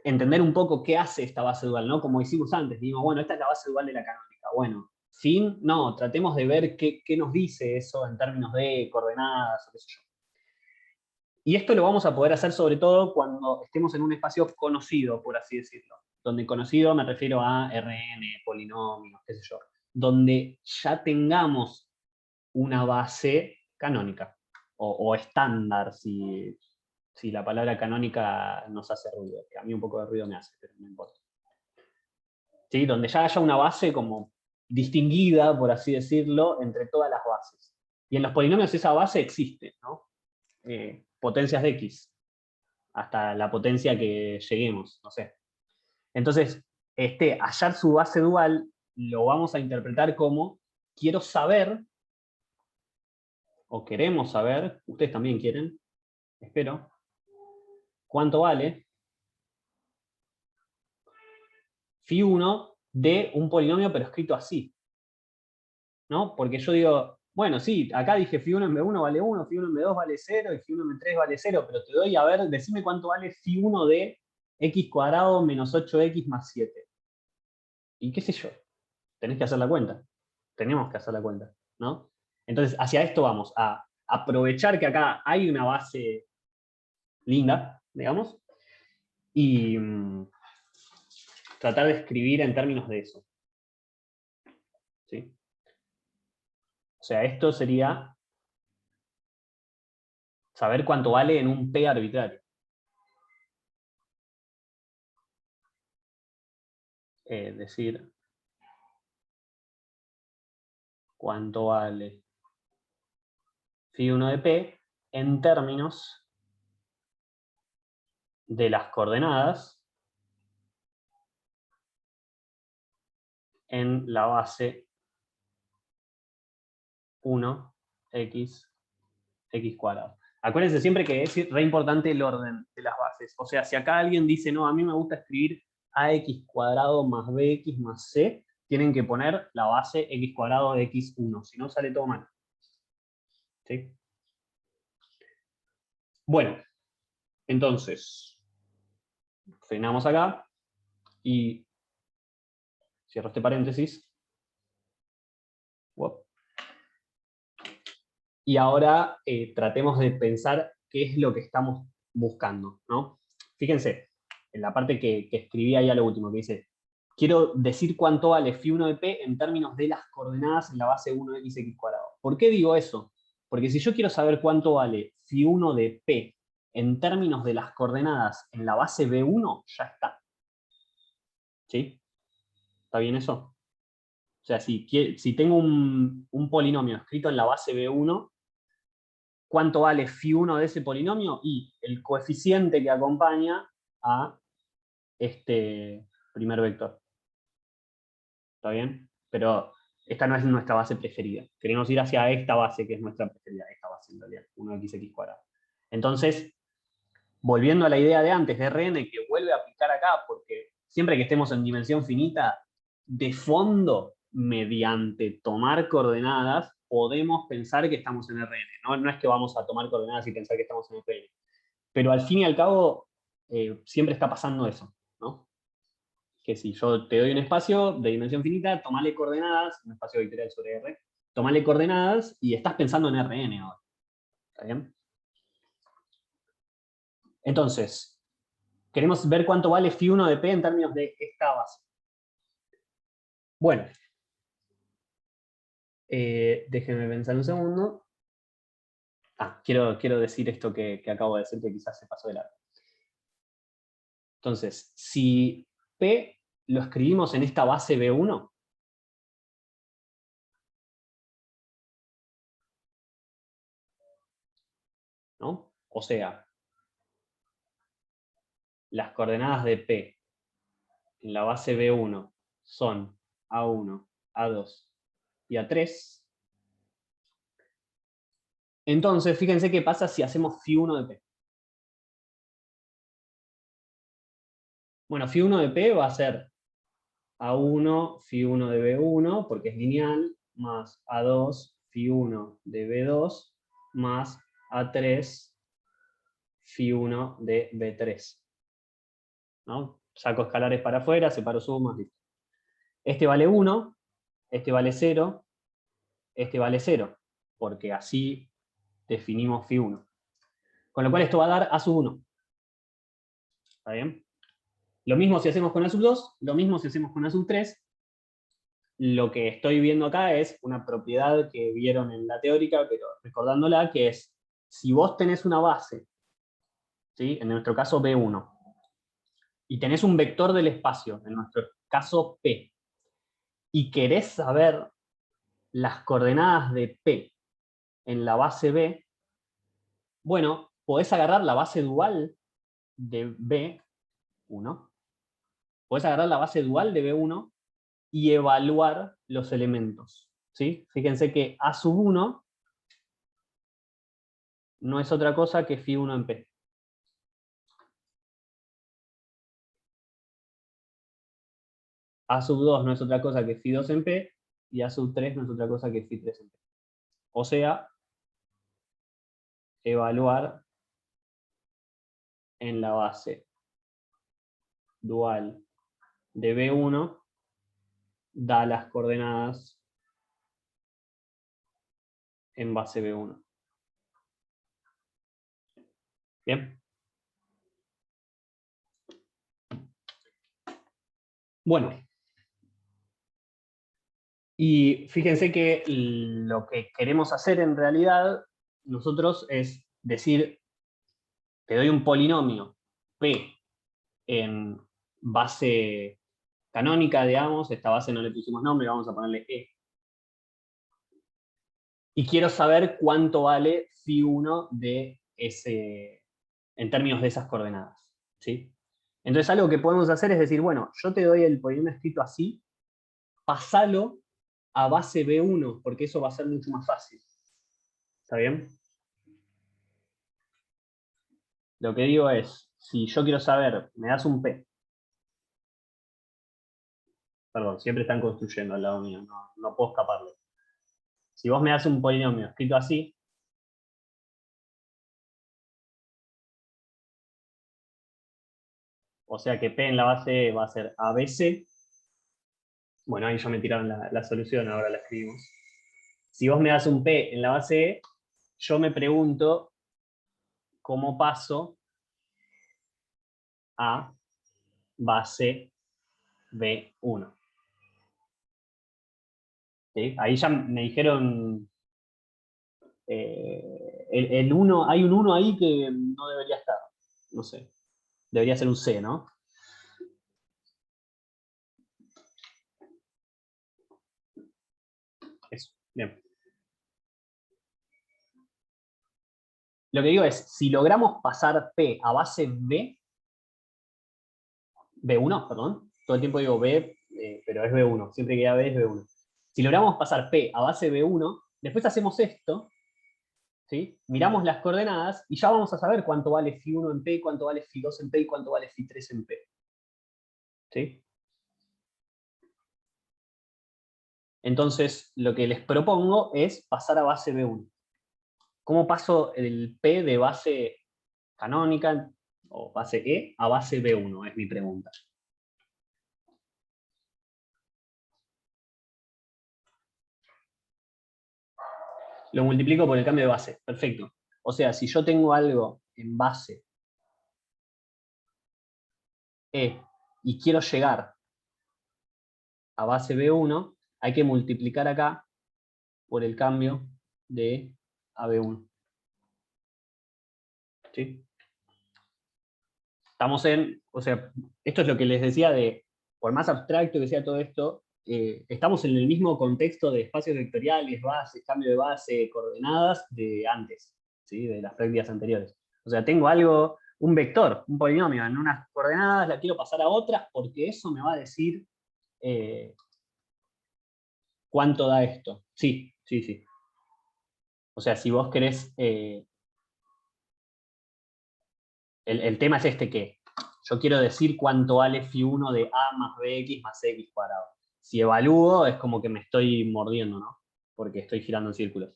entender un poco qué hace esta base dual, ¿no? Como hicimos antes, dijimos, bueno, esta es la base dual de la canónica. Bueno, fin, no, tratemos de ver qué nos dice eso en términos de coordenadas o qué sé yo. Y esto lo vamos a poder hacer sobre todo cuando estemos en un espacio conocido, por así decirlo. Donde conocido me refiero a Rn, polinomios, qué sé yo. Donde ya tengamos una base canónica. O estándar, si la palabra canónica nos hace ruido. Que a mí un poco de ruido me hace, pero no importa. ¿Sí? Donde ya haya una base como distinguida, por así decirlo, entre todas las bases. Y en los polinomios esa base existe, ¿no? Potencias de x, hasta la potencia que lleguemos, no sé. Entonces, hallar su base dual lo vamos a interpretar como quiero saber, o queremos saber, ustedes también quieren, espero, cuánto vale phi1 de un polinomio, pero escrito así. ¿No? Porque yo digo, bueno, sí, acá dije phi1 en B1 vale 1, phi1 en B2 vale 0 y phi1 en B3 vale 0, pero te doy, a ver, decime cuánto vale phi1 de x cuadrado menos 8x más 7. Y qué sé yo, tenés que hacer la cuenta. Tenemos que hacer la cuenta, ¿no? Entonces, hacia esto vamos, a aprovechar que acá hay una base linda, digamos, y tratar de escribir en términos de eso. ¿Sí? O sea, esto sería saber cuánto vale en un P arbitrario. Decir cuánto vale phi1 de P en términos de las coordenadas en la base 1x cuadrado. Acuérdense siempre que es re importante el orden de las bases. O sea, si acá alguien dice, no, a mí me gusta escribir ax cuadrado más bx más c, tienen que poner la base x cuadrado de x1, si no sale todo mal. ¿Sí? Bueno, entonces, frenamos acá y cierro este paréntesis. Y ahora tratemos de pensar qué es lo que estamos buscando, ¿no? Fíjense, en la parte que escribí ahí a lo último, que dice, quiero decir cuánto vale phi1 de P en términos de las coordenadas en la base 1x cuadrado. ¿Por qué digo eso? Porque si yo quiero saber cuánto vale phi1 de P en términos de las coordenadas en la base B1, ya está. ¿Sí? ¿Está bien eso? O sea, si tengo un polinomio escrito en la base B1, ¿cuánto vale phi1 de ese polinomio? Y el coeficiente que acompaña a este primer vector. ¿Está bien? Pero esta no es nuestra base preferida. Queremos ir hacia esta base que es nuestra preferida. Esta base en realidad, 1x cuadrado. Entonces, volviendo a la idea de antes de Rn, que vuelve a aplicar acá, porque siempre que estemos en dimensión finita, de fondo, mediante tomar coordenadas, podemos pensar que estamos en Rn. No es que vamos a tomar coordenadas y pensar que estamos en Rn. Pero al fin y al cabo, siempre está pasando eso, ¿no? Que si yo te doy un espacio de dimensión finita, tomale coordenadas, un espacio vectorial sobre R, tomale coordenadas y estás pensando en Rn ahora. ¿Está bien? Entonces, queremos ver cuánto vale phi1 de P en términos de esta base. Bueno, déjenme pensar un segundo. Quiero decir esto que acabo de decir, que quizás se pasó de largo. Entonces, si P lo escribimos en esta base B1, ¿no? O sea, las coordenadas de P en la base B1 son A1, A2 y A3. Entonces, fíjense qué pasa si hacemos phi1 de P. Bueno, phi1 de P va a ser A1, phi1 de B1, porque es lineal, más A2, phi1 de B2, más A3, phi1 de B3. ¿No? Saco escalares para afuera, separo sumas, listo. Este vale 1, este vale 0, este vale 0, porque así definimos phi1. Con lo cual esto va a dar A sub 1. ¿Está bien? Lo mismo si hacemos con A sub 2, lo mismo si hacemos con A sub 3. Lo que estoy viendo acá es una propiedad que vieron en la teórica, pero recordándola, que es, si vos tenés una base, ¿sí? En nuestro caso B1, y tenés un vector del espacio, en nuestro caso P, y querés saber las coordenadas de P en la base B, bueno, podés agarrar la base dual de B1, podés agarrar la base dual de B1 y evaluar los elementos. ¿Sí? Fíjense que A sub 1 no es otra cosa que phi1 en P. A sub 2 no es otra cosa que phi2 en P, y A sub 3 no es otra cosa que phi3 en P. O sea, evaluar en la base dual de B1 da las coordenadas en base B1. ¿Bien? Bueno. Y fíjense que lo que queremos hacer en realidad nosotros es decir, te doy un polinomio P en base canónica, digamos, esta base no le pusimos nombre, vamos a ponerle E. Y quiero saber cuánto vale phi1 de ese, en términos de esas coordenadas, ¿sí? Entonces algo que podemos hacer es decir, bueno, yo te doy el polinomio escrito así, pasalo a base B1, porque eso va a ser mucho más fácil. ¿Está bien? Lo que digo es, si yo quiero saber, me das un P. Perdón, siempre están construyendo al lado mío, no puedo escaparle. Si vos me das un polinomio escrito así, o sea que P en la base E va a ser ABC. Bueno, ahí ya me tiraron la solución, ahora la escribimos. Si vos me das un P en la base E, yo me pregunto cómo paso a base B1. ¿Sí? Ahí ya me dijeron el 1, hay un 1 ahí que no debería estar, no sé, debería ser un C, ¿no? Eso, bien. Lo que digo es, si logramos pasar P a base B1, perdón, todo el tiempo digo B, pero es B1, siempre que haya B es B1. Si logramos pasar P a base B1, después hacemos esto, ¿sí? Miramos las coordenadas y ya vamos a saber cuánto vale phi1 en P, cuánto vale phi2 en P y cuánto vale phi3 en P. ¿Sí? Entonces, lo que les propongo es pasar a base B1. ¿Cómo paso el P de base canónica o base E a base B1? Es mi pregunta. Lo multiplico por el cambio de base. Perfecto. O sea, si yo tengo algo en base E y quiero llegar a base B1, hay que multiplicar acá por el cambio de E a B1. ¿Sí? Estamos en, o sea, esto es lo que les decía de, por más abstracto que sea todo esto, estamos en el mismo contexto de espacios vectoriales, bases, cambio de base, coordenadas de antes, ¿sí? De las prácticas anteriores. O sea, tengo algo, un vector, un polinomio en unas coordenadas, la quiero pasar a otras porque eso me va a decir cuánto da esto. Sí, sí, sí. O sea, si vos querés... el tema es este que yo quiero decir cuánto vale phi1 de a más bx más x cuadrado. Si evalúo es como que me estoy mordiendo, ¿no? Porque estoy girando en círculos.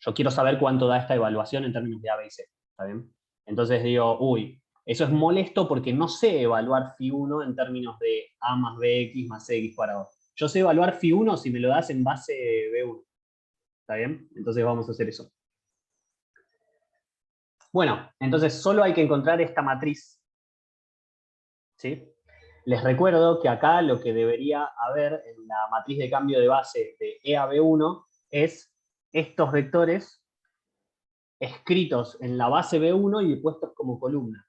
Yo quiero saber cuánto da esta evaluación en términos de a, b y c. ¿Está bien? Entonces digo, uy, eso es molesto porque no sé evaluar phi1 en términos de a más bx más x cuadrado. Yo sé evaluar phi1 si me lo das en base b1. ¿Está bien? Entonces vamos a hacer eso. Bueno, entonces solo hay que encontrar esta matriz. ¿Sí? Les recuerdo que acá lo que debería haber en la matriz de cambio de base de E a B1 es estos vectores escritos en la base B1 y puestos como columna.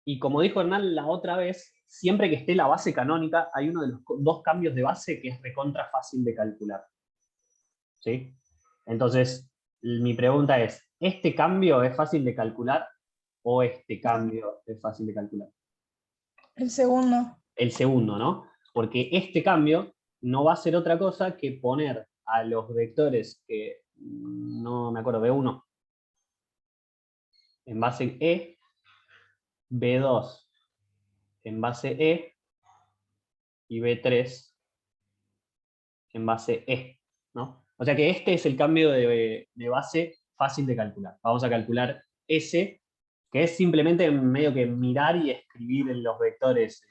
Y como dijo Hernán la otra vez, siempre que esté la base canónica, hay uno de los dos cambios de base que es recontra fácil de calcular. ¿Sí? Entonces, mi pregunta es, ¿este cambio es fácil de calcular o este cambio es fácil de calcular? El segundo. El segundo, ¿no? Porque este cambio no va a ser otra cosa que poner a los vectores que, no me acuerdo, B1, en base E, B2 en base E y B3 en base E, ¿no? O sea que este es el cambio de base fácil de calcular. Vamos a calcular S, que es simplemente medio que mirar y escribir en los vectores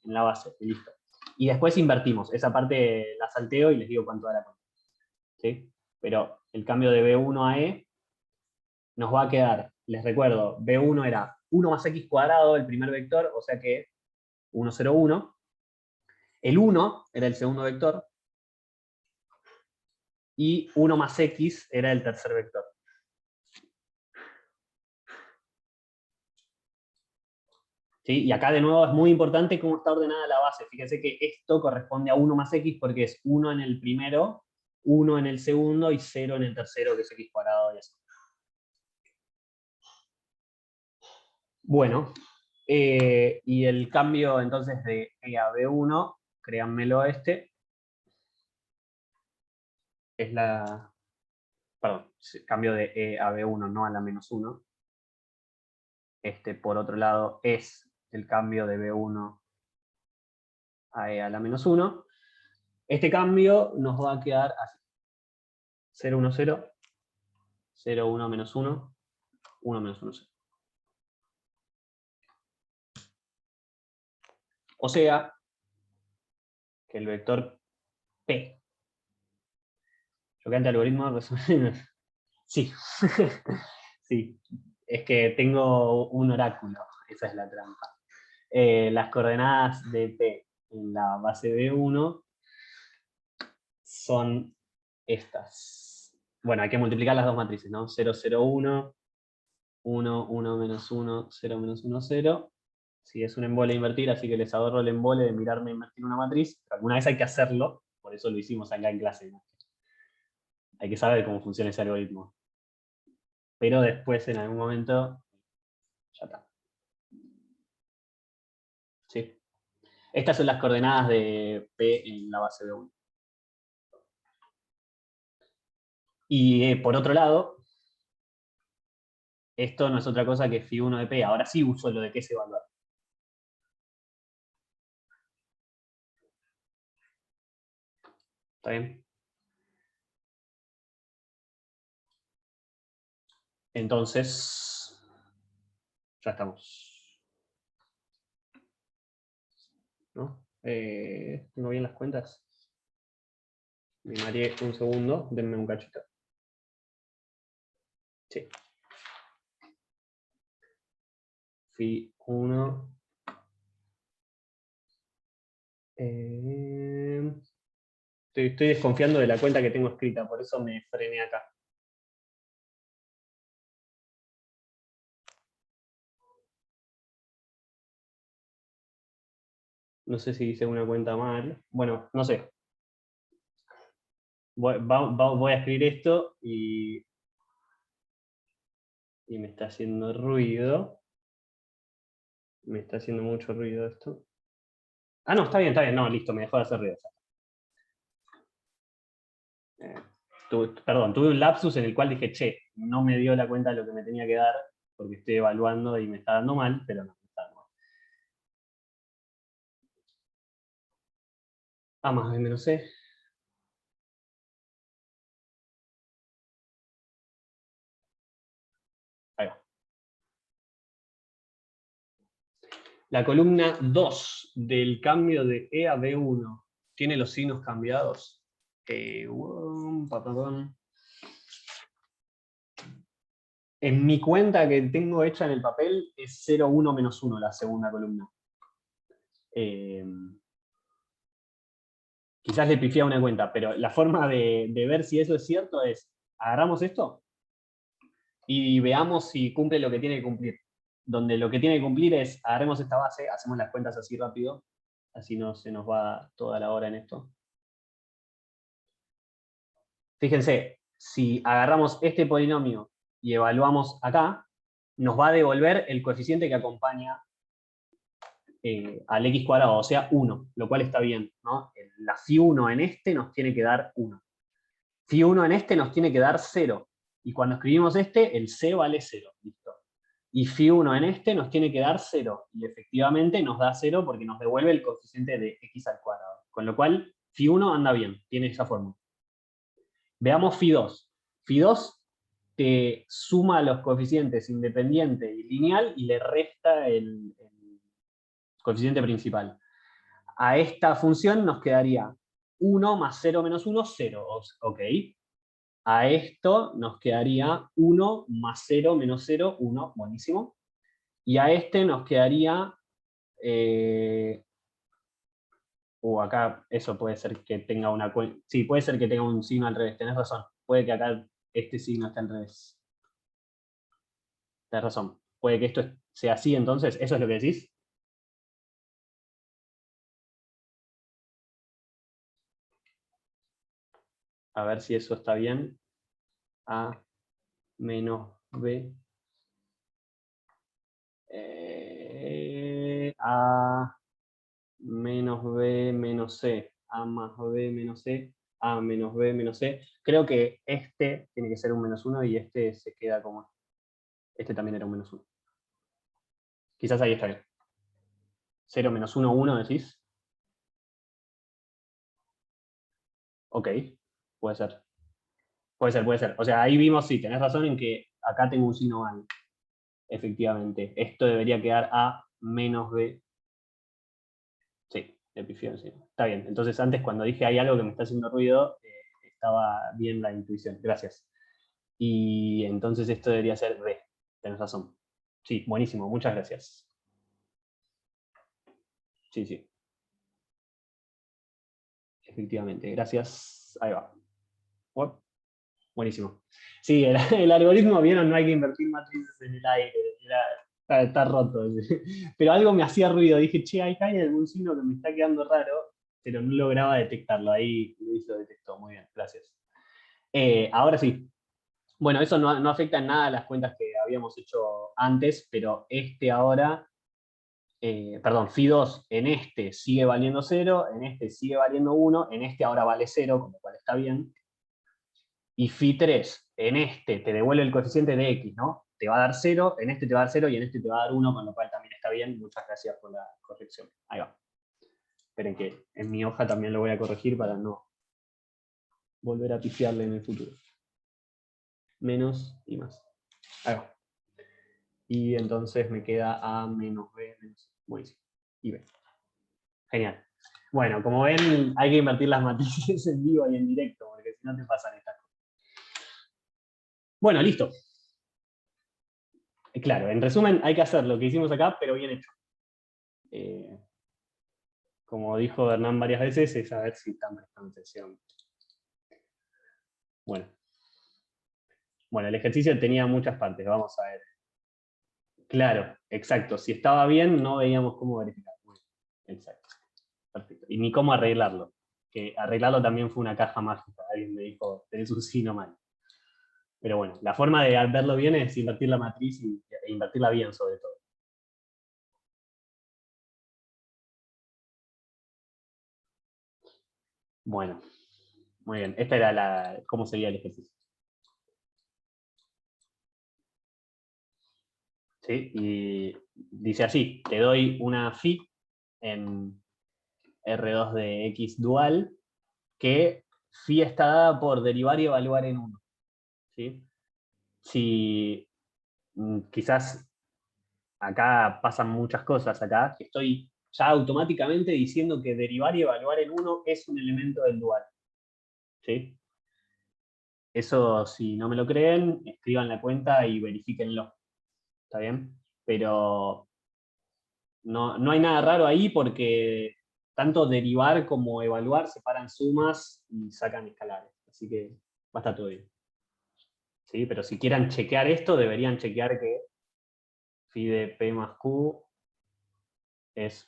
en la base, y listo. Y después invertimos. Esa parte la salteo y les digo cuánto da la cuenta. ¿Sí? Pero el cambio de B1 a E nos va a quedar, les recuerdo, B1 era 1 más X cuadrado, el primer vector, o sea que 1, 0, 1. El 1 era el segundo vector, y 1 más X era el tercer vector. ¿Sí? Y acá de nuevo es muy importante cómo está ordenada la base. Fíjense que esto corresponde a 1 más X porque es 1 en el primero, 1 en el segundo y 0 en el tercero, que es X cuadrado y así. Bueno, y el cambio entonces de E a B1, créanmelo este, es la... Perdón, cambio de E a B1, no a la menos 1. Este, por otro lado, es el cambio de B1 a E a la menos 1. Este cambio nos va a quedar así. 0, 1, 0, 0, 1, menos 1, 1, menos 1, 0. O sea, que el vector P. Yo cante algoritmo resumen. Sí. Sí. Es que tengo un oráculo. Esa es la trampa. Las coordenadas de P en la base B1 son estas. Bueno, hay que multiplicar las dos matrices, ¿no? 0, 0, 1, 1, 1, menos 1, 0, menos 1, 0. Sí, es un embole invertir, así que les ahorro el embole de mirarme invertir una matriz, pero alguna vez hay que hacerlo, por eso lo hicimos acá en clase, ¿no? Hay que saber cómo funciona ese algoritmo. Pero después, en algún momento, ya está. ¿Sí? Estas son las coordenadas de P en la base B1. Y por otro lado, esto no es otra cosa que phi1 de P. Ahora sí uso lo de que es evaluar. ¿Está bien? Entonces, ya estamos. ¿No? ¿Tengo bien las cuentas? Me mareé un segundo, denme un cachito. Sí. Phi1. Estoy desconfiando de la cuenta que tengo escrita, por eso me frené acá. No sé si hice una cuenta mal. Bueno, no sé. Voy a escribir esto y me está haciendo ruido. Me está haciendo mucho ruido esto. Ah, no, está bien. No, listo, me dejó de hacer ruido. Perdón, tuve un lapsus en el cual dije, che, no me dio la cuenta de lo que me tenía que dar, porque estoy evaluando y me está dando mal, pero no, me está dando mal. A más B menos C. Ahí va. La columna 2 del cambio de E a B1 tiene los signos cambiados. En mi cuenta que tengo hecha en el papel es 0, 1, menos 1 la segunda columna. Quizás le pifié a una cuenta, pero la forma de ver si eso es cierto es, agarramos esto y veamos si cumple lo que tiene que cumplir. Donde lo que tiene que cumplir es, agarremos esta base, hacemos las cuentas así rápido, así no se nos va toda la hora en esto. Fíjense, si agarramos este polinomio y evaluamos acá, nos va a devolver el coeficiente que acompaña al x cuadrado, o sea 1, lo cual está bien, ¿no? La phi1 en este nos tiene que dar 1. Phi1 en este nos tiene que dar 0. Y cuando escribimos este, el c vale 0. Listo. Y phi1 en este nos tiene que dar 0. Y efectivamente nos da 0 porque nos devuelve el coeficiente de x al cuadrado. Con lo cual, phi1 anda bien, tiene esa fórmula. Veamos phi2. Phi2 te suma los coeficientes independiente y lineal y le resta el coeficiente principal. A esta función nos quedaría 1 más 0 menos 1, 0. Ok. A esto nos quedaría 1 más 0 menos 0, 1. Buenísimo. Y a este nos quedaría... acá eso puede ser que tenga una... Sí, puede ser que tenga un signo al revés. Tenés razón. Puede que acá este signo esté al revés. Tenés razón. Puede que esto sea así, entonces. ¿Eso es lo que decís? A ver si eso está bien. A menos B. A menos B menos C. A más B menos C. A menos B menos C. Creo que este tiene que ser un menos 1 y este se queda como... Este también era un menos 1. Quizás ahí está bien. 0 menos 1, 1 decís. Ok, puede ser. Puede ser, puede ser. O sea, ahí vimos, sí, tenés razón en que acá tengo un signo mal. Efectivamente. Esto debería quedar A menos B. Sí, le pifié, sí. Está bien. Entonces antes cuando dije hay algo que me está haciendo ruido, estaba bien la intuición. Gracias. Y entonces esto debería ser B. Tenés razón. Sí, buenísimo. Muchas gracias. Sí, sí. Efectivamente. Gracias. Ahí va. Uop. Buenísimo. Sí, el algoritmo, vieron, no hay que invertir matrices en el aire. Está roto. Pero algo me hacía ruido. Dije, che, ahí hay algún signo que me está quedando raro, pero no lograba detectarlo. Ahí Luis lo detectó. Muy bien, gracias. Ahora sí. Bueno, eso no afecta en nada a las cuentas que habíamos hecho antes, pero este ahora, perdón, phi2 en este sigue valiendo 0, en este sigue valiendo 1, en este ahora vale 0, con lo cual está bien. Y phi3 en este te devuelve el coeficiente de x, ¿no? Te va a dar 0, en este te va a dar 0 y en este te va a dar 1, con lo cual también está bien. Muchas gracias por la corrección. Ahí va. Esperen que en mi hoja también lo voy a corregir para no volver a pifiarle en el futuro. Menos y más. Ahí va. Y entonces me queda A menos B menos buenísimo. Y B. Genial. Bueno, como ven, hay que invertir las matrices en vivo y en directo, porque si no te pasan estas cosas. Bueno, listo. Claro, en resumen, hay que hacer lo que hicimos acá, pero bien hecho. Como dijo Hernán varias veces, es a ver si están prestando atención. Bueno, el ejercicio tenía muchas partes, vamos a ver. Claro, exacto. Si estaba bien, no veíamos cómo verificar. Exacto. Perfecto. Y ni cómo arreglarlo. Que arreglarlo también fue una caja mágica. Alguien me dijo, tenés un signo mal. Pero bueno, la forma de verlo bien es invertir la matriz e invertirla bien sobre todo. Bueno, muy bien. Esta era cómo sería el ejercicio. ¿Sí? Y dice así, te doy una phi en R2 de X dual, que phi está dada por derivar y evaluar en 1. ¿Sí? Si quizás acá pasan muchas cosas acá, que estoy ya automáticamente diciendo que derivar y evaluar en 1 es un elemento del dual. ¿Sí? Eso, si no me lo creen, escriban la cuenta y verifíquenlo. ¿Está bien? Pero no hay nada raro ahí porque tanto derivar como evaluar separan sumas y sacan escalares. Así que va a estar todo bien. ¿Sí? Pero si quieran chequear esto, deberían chequear que phi de P más Q es,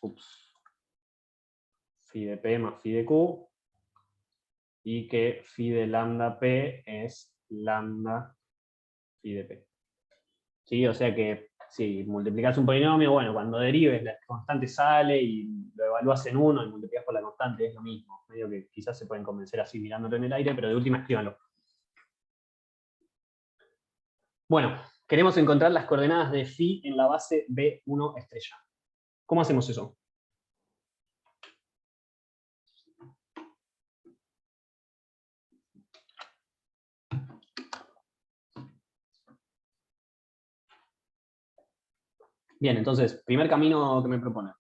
phi de P más phi de Q, y que phi de lambda P es lambda phi de P. ¿Sí? O sea que si multiplicas un polinomio, bueno, cuando derives la constante sale y lo evalúas en 1 y multiplicas por la constante, es lo mismo. Medio que quizás se pueden convencer así mirándolo en el aire, pero de última escríbanlo. Bueno, Queremos encontrar las coordenadas de phi en la base B1 estrella. ¿Cómo hacemos eso? Bien, entonces, primer camino que me propone.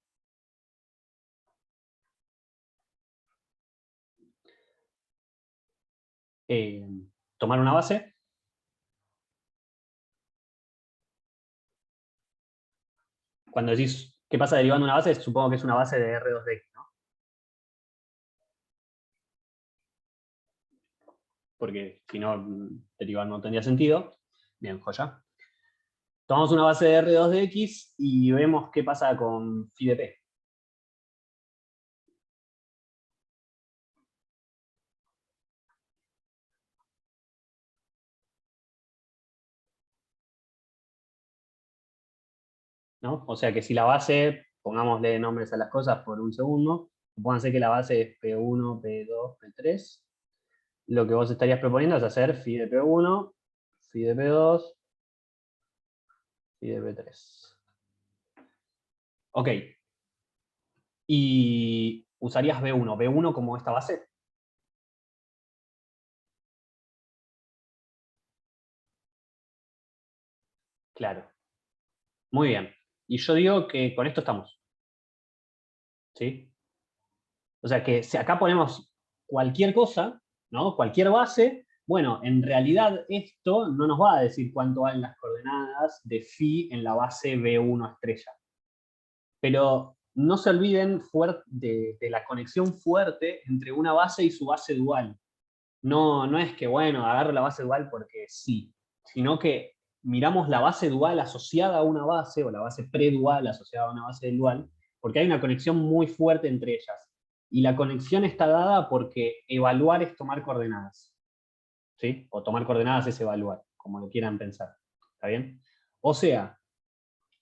Tomar una base. Cuando decís qué pasa derivando una base, supongo que es una base de R2 de X, ¿no? Porque si no, derivar no tendría sentido. Bien, joya. Tomamos una base de R2 de X y vemos qué pasa con phi de P. ¿No? O sea que si la base, pongámosle nombres a las cosas por un segundo, supónganse que la base es P1, P2, P3. Lo que vos estarías proponiendo es hacer phi de P1, phi de P2, phi de P3. Ok. Y usarías B1. ¿B1 como esta base? Claro. Muy bien. Y yo digo que con esto estamos. ¿Sí? O sea que si acá ponemos cualquier cosa, ¿no? Cualquier base, bueno, en realidad esto no nos va a decir cuánto valen las coordenadas de phi en la base B1 estrella. Pero no se olviden de la conexión fuerte entre una base y su base dual. No es que, bueno, agarro la base dual porque sí, sino que miramos la base dual asociada a una base, o la base predual asociada a una base dual, porque hay una conexión muy fuerte entre ellas. Y la conexión está dada porque evaluar es tomar coordenadas. ¿Sí? O tomar coordenadas es evaluar, como lo quieran pensar. ¿Está bien? O sea,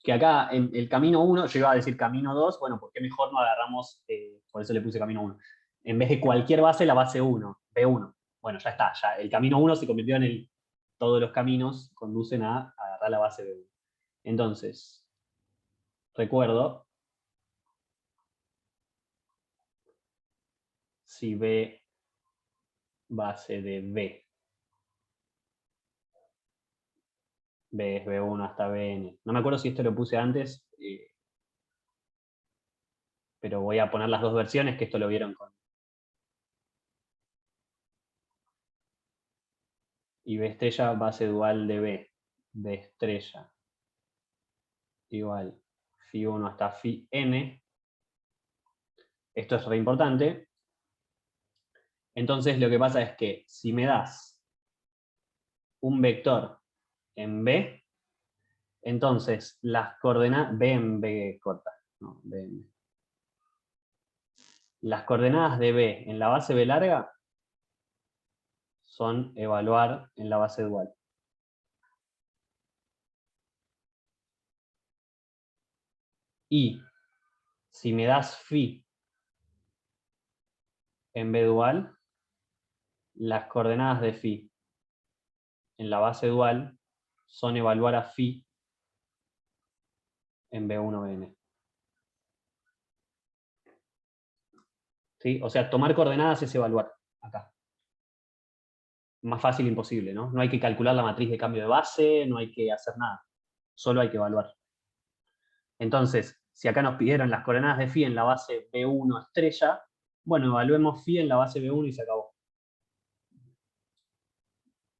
que acá en el camino 1, yo iba a decir camino 2, bueno, ¿por qué mejor no agarramos, por eso le puse camino 1, en vez de cualquier base, la base 1, B1? Bueno, ya está, ya el camino 1 se convirtió en el, todos los caminos conducen a agarrar la base B1. Entonces, recuerdo, si B base de B, B es B1 hasta Bn. No me acuerdo si esto lo puse antes, pero voy a poner las dos versiones, que esto lo vieron con. Y B estrella base dual de B. B estrella igual phi 1 hasta phi n. Esto es re importante. Entonces lo que pasa es que si me das un vector en B, entonces las coordenadas, B en B corta, no, B en B. Las coordenadas de B en la base B larga son evaluar en la base dual. Y si me das phi en B dual, las coordenadas de phi en la base dual son evaluar a phi en B1Bn. ¿Sí? O sea, tomar coordenadas es evaluar acá. Más fácil imposible, ¿no? No hay que calcular la matriz de cambio de base, no hay que hacer nada. Solo hay que evaluar. Entonces, si acá nos pidieron las coordenadas de phi en la base B1 estrella, bueno, evaluemos phi en la base B1 y se acabó.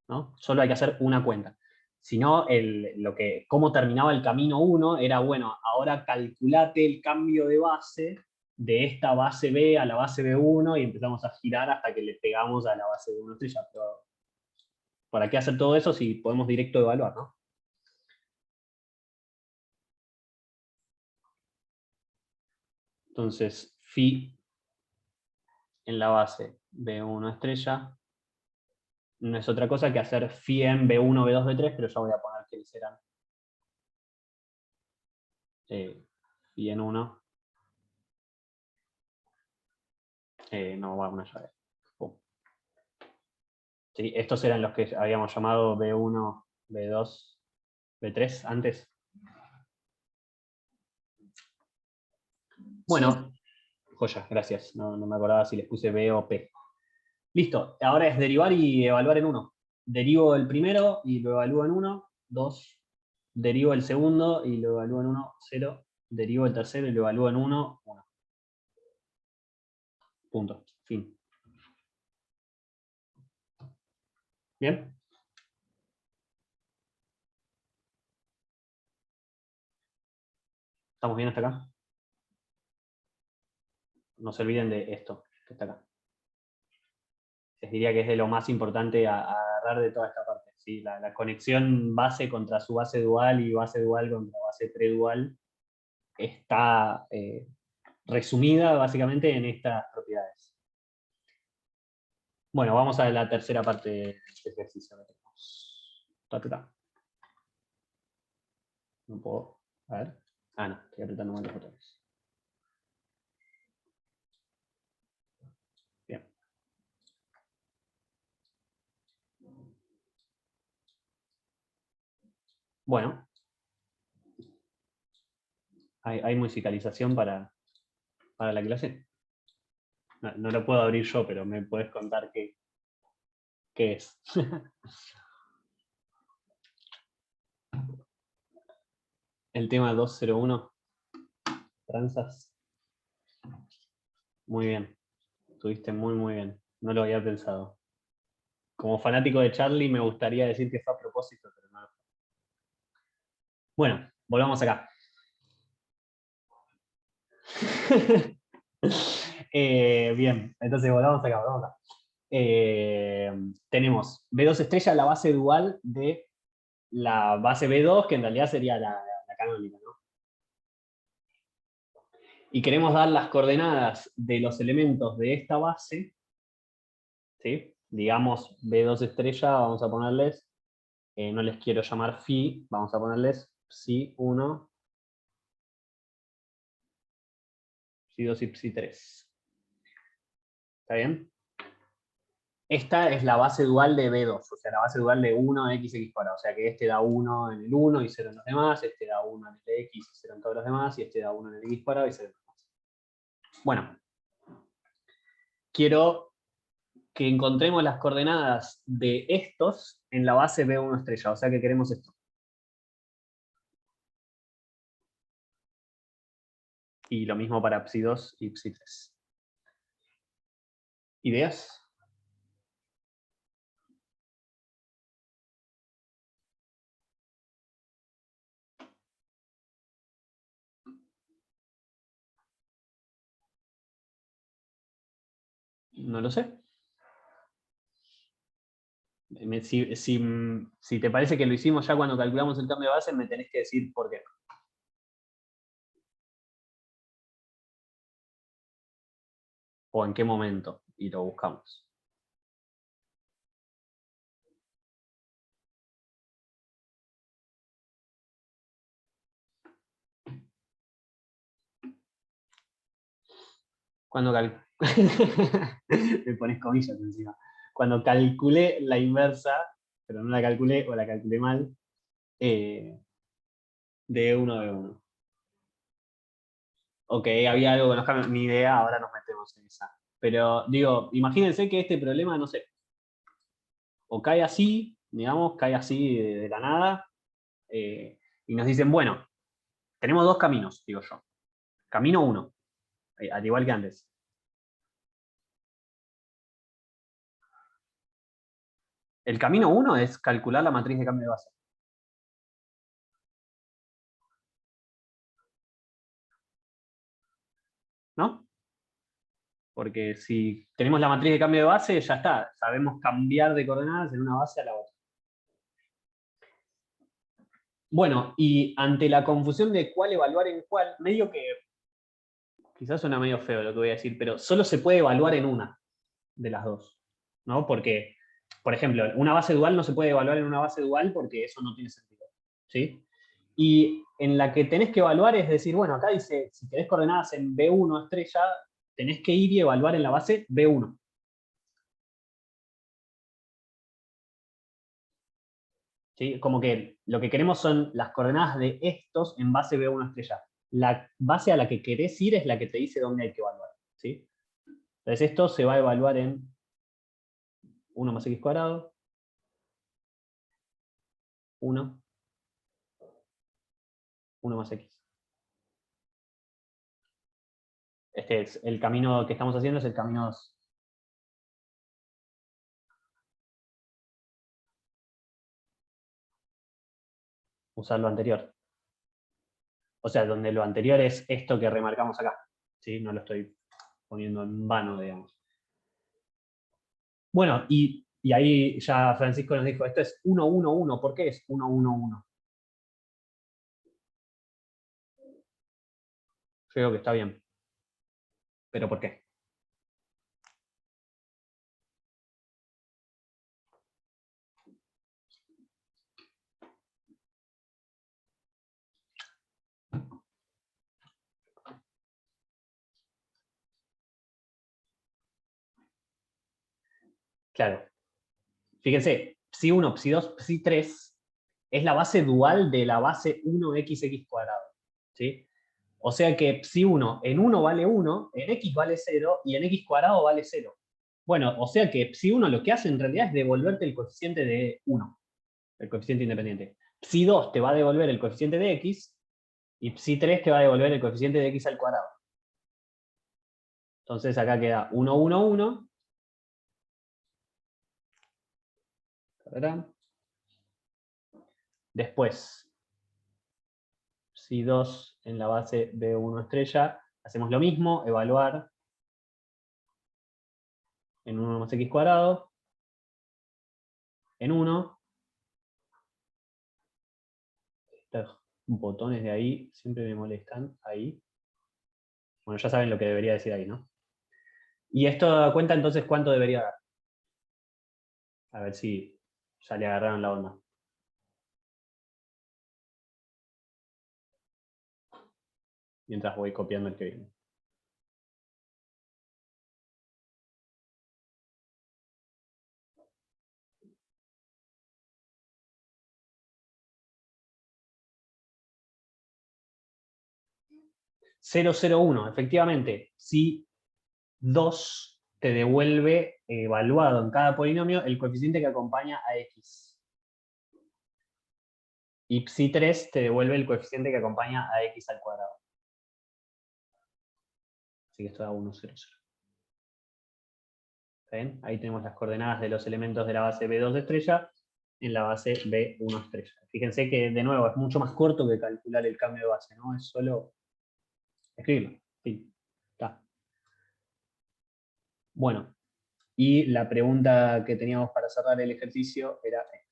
¿No? Solo hay que hacer una cuenta. Si no, cómo terminaba el camino 1 era, bueno, ahora calculate el cambio de base de esta base B a la base B1 y empezamos a girar hasta que le pegamos a la base B1 estrella. Pero, ¿para qué hacer todo eso si podemos directo evaluar, ¿no? Entonces, phi en la base B1 estrella no es otra cosa que hacer phi en B1, B2, B3, pero ya voy a poner que serán phi en 1. No, vamos a ver. Sí, estos eran los que habíamos llamado B1, B2, B3 antes. Bueno, joya, gracias. No me acordaba si les puse B o P. Listo, ahora es derivar y evaluar en 1. Derivo el primero y lo evalúo en 1, 2. Derivo el segundo y lo evalúo en 1, 0. Derivo el tercero y lo evalúo en 1, 1. Punto. Fin. ¿Bien? ¿Estamos bien hasta acá? No se olviden de esto que está acá. Les diría que es de lo más importante a agarrar de toda esta parte. ¿Sí? La conexión base contra su base dual y base dual contra base predual está resumida básicamente en estas propiedades. Bueno, vamos a la tercera parte de este ejercicio que tenemos. No puedo. A ver. Ah, no, estoy apretando mal los botones. Bien. Bueno. ¿Hay musicalización para la clase? No lo puedo abrir yo, pero me puedes contar qué es. El tema 201. Tranzas. Muy bien. Estuviste muy bien. No lo había pensado. Como fanático de Charlie me gustaría decir que fue a propósito, pero no lo fue. Bueno, volvamos acá. Bien, entonces volvamos acá. Tenemos B2 estrella, la base dual de la base B2, que en realidad sería la canónica, ¿no? Y queremos dar las coordenadas de los elementos de esta base, ¿sí? Digamos B2 estrella, vamos a ponerles, no les quiero llamar phi, vamos a ponerles psi1, psi2 y psi3. ¿Está bien? Esta es la base dual de B2, o sea, la base dual de 1 x cuadrado. O sea que este da 1 en el 1 y 0 en los demás, este da 1 en el x y 0 en todos los demás, y este da 1 en el x cuadrado y 0 en los demás. Bueno, quiero que encontremos las coordenadas de estos en la base B1 estrella, o sea que queremos esto. Y lo mismo para psi2 y psi3. ¿Ideas? No lo sé. Si te parece que lo hicimos ya cuando calculamos el cambio de base, me tenés que decir por qué. O en qué momento, y lo buscamos. Cuando me pones comillas encima. Cuando calculé la inversa, pero no la calculé o la calculé mal, de 1 de 1. Ok, había algo que nos cambió, ni idea, ahora nos metemos en esa. Pero digo, imagínense que este problema, no sé, o cae así, digamos, cae así de la nada, y nos dicen, bueno, tenemos dos caminos, digo yo. Camino 1, al igual que antes. El camino 1 es calcular la matriz de cambio de base. ¿No? Porque si tenemos la matriz de cambio de base, ya está. Sabemos cambiar de coordenadas de una base a la otra. Bueno, y ante la confusión de cuál evaluar en cuál, medio que, quizás suena medio feo lo que voy a decir, pero solo se puede evaluar en una de las dos, ¿no? Porque, por ejemplo, una base dual no se puede evaluar en una base dual porque eso no tiene sentido, ¿sí? Y en la que tenés que evaluar es decir, bueno, acá dice, si querés coordenadas en B1 estrella, tenés que ir y evaluar en la base B1. ¿Sí? Como que lo que queremos son las coordenadas de estos en base B1 estrella. La base a la que querés ir es la que te dice dónde hay que evaluar. ¿Sí? Entonces esto se va a evaluar en 1 más x cuadrado, 1, 1 más x. Este es el camino que estamos haciendo, es el camino 2. Usar lo anterior. O sea, donde lo anterior es esto que remarcamos acá. ¿Sí? No lo estoy poniendo en vano, digamos. Bueno, y ahí ya Francisco nos dijo, esto es 1, 1, 1. ¿Por qué es 1, 1, 1? Yo creo que está bien. ¿Pero por qué? Claro. Fíjense, psi1, psi2, psi3 es la base dual de la base 1xx cuadrado. ¿Sí? O sea que psi1 en 1 vale 1, en x vale 0 y en x cuadrado vale 0. Bueno, o sea que psi1 lo que hace en realidad es devolverte el coeficiente de 1, el coeficiente independiente. Psi2 te va a devolver el coeficiente de x y psi3 te va a devolver el coeficiente de x al cuadrado. Entonces acá queda 1, 1, 1. Después, psi2 en la base B1 estrella, hacemos lo mismo, evaluar en 1 más x cuadrado, en 1. Estos botones de ahí siempre me molestan, ahí. Bueno, ya saben lo que debería decir ahí, ¿no? Y esto da cuenta entonces cuánto debería dar. A ver si ya le agarraron la onda. Mientras voy copiando el que viene. (0,01), efectivamente, si 2 te devuelve evaluado en cada polinomio el coeficiente que acompaña a x. Y psi3 te devuelve el coeficiente que acompaña a x al cuadrado. Así que esto da 1, 0, 0. ¿Ven? Ahí tenemos las coordenadas de los elementos de la base B2 estrella en la base B1 estrella. Fíjense que, de nuevo, es mucho más corto que calcular el cambio de base, ¿no? Es solo escribirlo. Sí. Está. Bueno, y la pregunta que teníamos para cerrar el ejercicio era esta.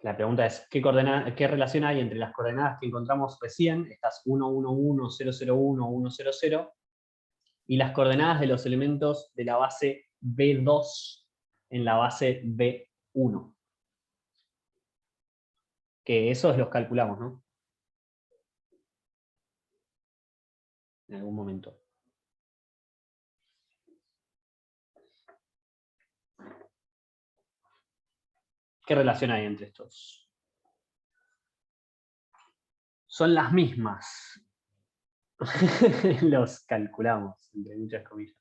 La pregunta es, ¿qué relación hay entre las coordenadas que encontramos recién, estas 1, 1, 1, 0, 0, 1, 1, 0, 0, y las coordenadas de los elementos de la base B2 en la base B1? Que esos los calculamos, ¿no? En algún momento. ¿Qué relación hay entre estos? Son las mismas. Los calculamos, entre muchas comillas.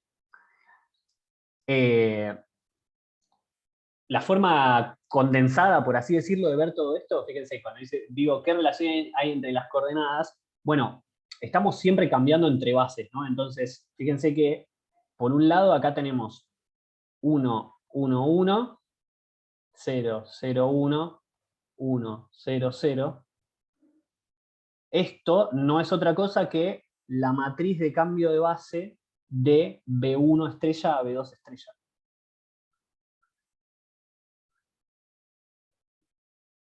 La forma condensada, por así decirlo, de ver todo esto, fíjense, cuando digo, ¿qué relación hay entre las coordenadas? Bueno, estamos siempre cambiando entre bases, ¿no? Entonces, fíjense que, por un lado, acá tenemos 1, 1, 1, 0, 0, 1, 1, 0, 0. Esto no es otra cosa que la matriz de cambio de base de B1 estrella a B2 estrella.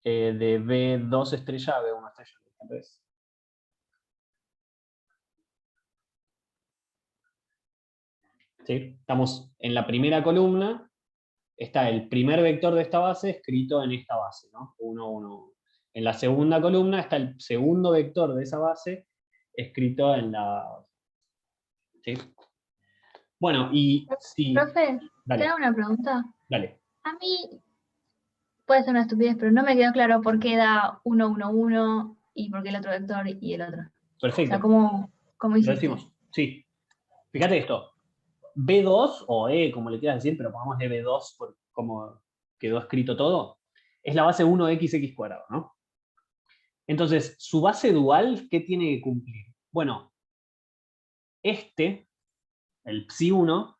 De B2 estrella a B1 estrella. Entonces, ¿sí? Estamos en la primera columna, está el primer vector de esta base escrito en esta base, ¿no? 1, 1, 1. En la segunda columna está el segundo vector de esa base escrito en la... ¿Sí? Bueno, y si... Profe, ¿te Dale, hago una pregunta? dale. A mí puede ser una estupidez, pero no me quedó claro por qué da 1, 1, 1 y por qué el otro vector y el otro. O Perfecto. sea, ¿cómo Lo hiciste? decimos. Sí. Fíjate esto. B2, o E, como le quieras decir, pero pongámosle B2 por como quedó escrito todo, es la base 1xx², ¿no? Entonces, su base dual, ¿qué tiene que cumplir? Bueno, el psi1,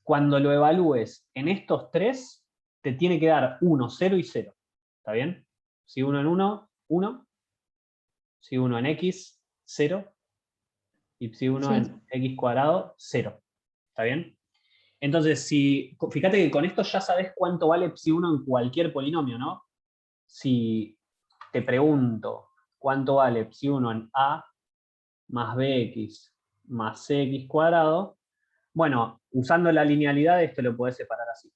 cuando lo evalúes en estos tres, te tiene que dar 1, 0 y 0. ¿Está bien? Psi1 en 1, 1. Psi1 en x, 0. Y psi1 Sí. en x², 0. ¿Está bien? Entonces, fíjate que con esto ya sabes cuánto vale psi1 en cualquier polinomio, ¿no? Si te pregunto cuánto vale psi1 en a más bx más cx², bueno, usando la linealidad esto lo podés separar así.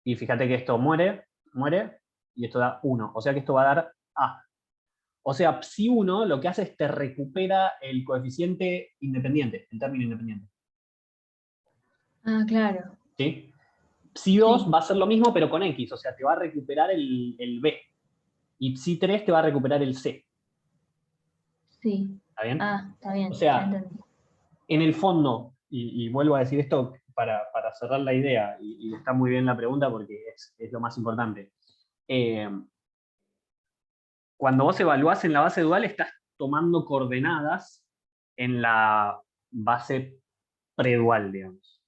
Y fíjate que esto muere, y esto da 1. O sea que esto va a dar a. O sea, psi1 lo que hace es te recupera el coeficiente independiente, el término independiente. Ah, claro. ¿Sí? Psi2 Sí. va a ser lo mismo, pero con x, o sea, te va a recuperar el b. Y psi3 te va a recuperar el c. Sí. ¿Está bien? Ah, está bien, O ya sea, entendí. en el fondo, y vuelvo a decir esto para cerrar la idea, y está muy bien la pregunta porque es lo más importante. Cuando vos evaluás en la base dual, estás tomando coordenadas en la base predual, digamos.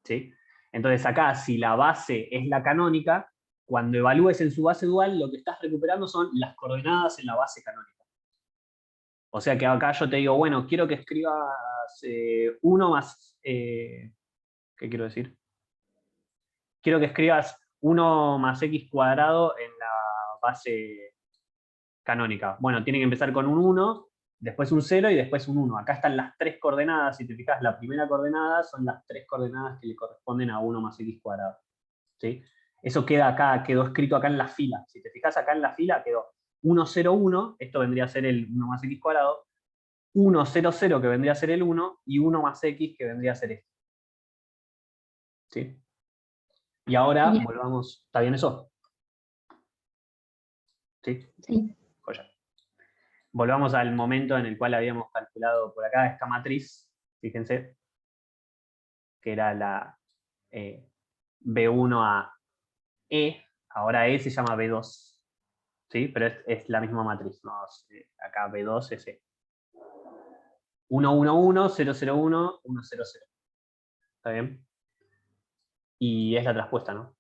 ¿Sí? Entonces acá, si la base es la canónica, cuando evalúes en su base dual, lo que estás recuperando son las coordenadas en la base canónica. O sea que acá yo te digo, bueno, quiero que escribas 1 más... ¿qué quiero decir? Quiero que escribas 1 más x² en la base canónica. Bueno, tiene que empezar con un 1, después un 0 y después un 1. Acá están las tres coordenadas. Si te fijas, la primera coordenada son las tres coordenadas que le corresponden a 1 más x². ¿Sí? Eso queda acá, quedó escrito acá en la fila. Si te fijas acá en la fila, quedó 1, 0, 1. Esto vendría a ser el 1 más x². 1, 0, 0, que vendría a ser el 1, y 1 más x, que vendría a ser esto. ¿Sí? Y ahora Bien. volvamos. ¿Está bien eso? ¿Sí? Sí. Joya. Volvamos al momento en el cual habíamos calculado por acá esta matriz. Fíjense que era la B1 a E. Ahora E se llama B2. ¿Sí? Pero es la misma matriz. ¿No? Acá B2 es E. 1, 1, 1, 0, 0, 1, 1, 0, 0. ¿Está bien? Y es la traspuesta, ¿no?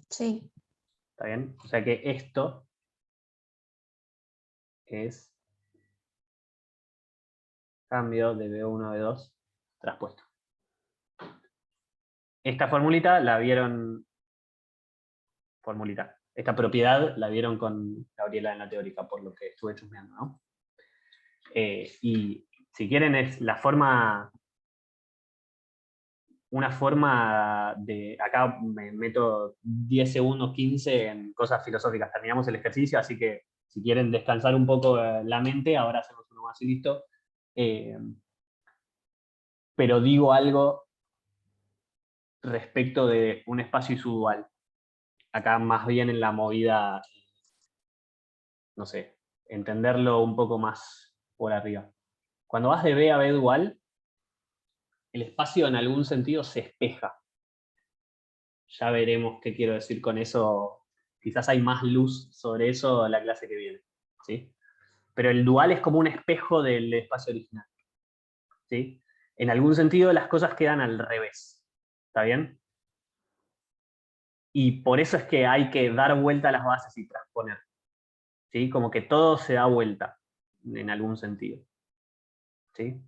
Sí. ¿Está bien? O sea que esto es cambio de B1 a B2 traspuesto. Esta formulita la vieron, esta propiedad la vieron con Gabriela en la teórica, por lo que estuve chusmeando, ¿no? Y si quieren es la forma, una forma de, acá me meto 10 segundos, 15 en cosas filosóficas, terminamos el ejercicio, así que si quieren descansar un poco la mente, ahora hacemos uno más y listo. Pero digo algo respecto de un espacio y su dual. Acá más bien en la movida, no sé, entenderlo un poco más por arriba. Cuando vas de B a B dual, el espacio en algún sentido se espeja. Ya veremos qué quiero decir con eso. Quizás hay más luz sobre eso en la clase que viene. ¿Sí? Pero el dual es como un espejo del espacio original. ¿Sí? En algún sentido las cosas quedan al revés. ¿Está bien? Y por eso es que hay que dar vuelta a las bases y transponer. ¿Sí? Como que todo se da vuelta en algún sentido. ¿Sí?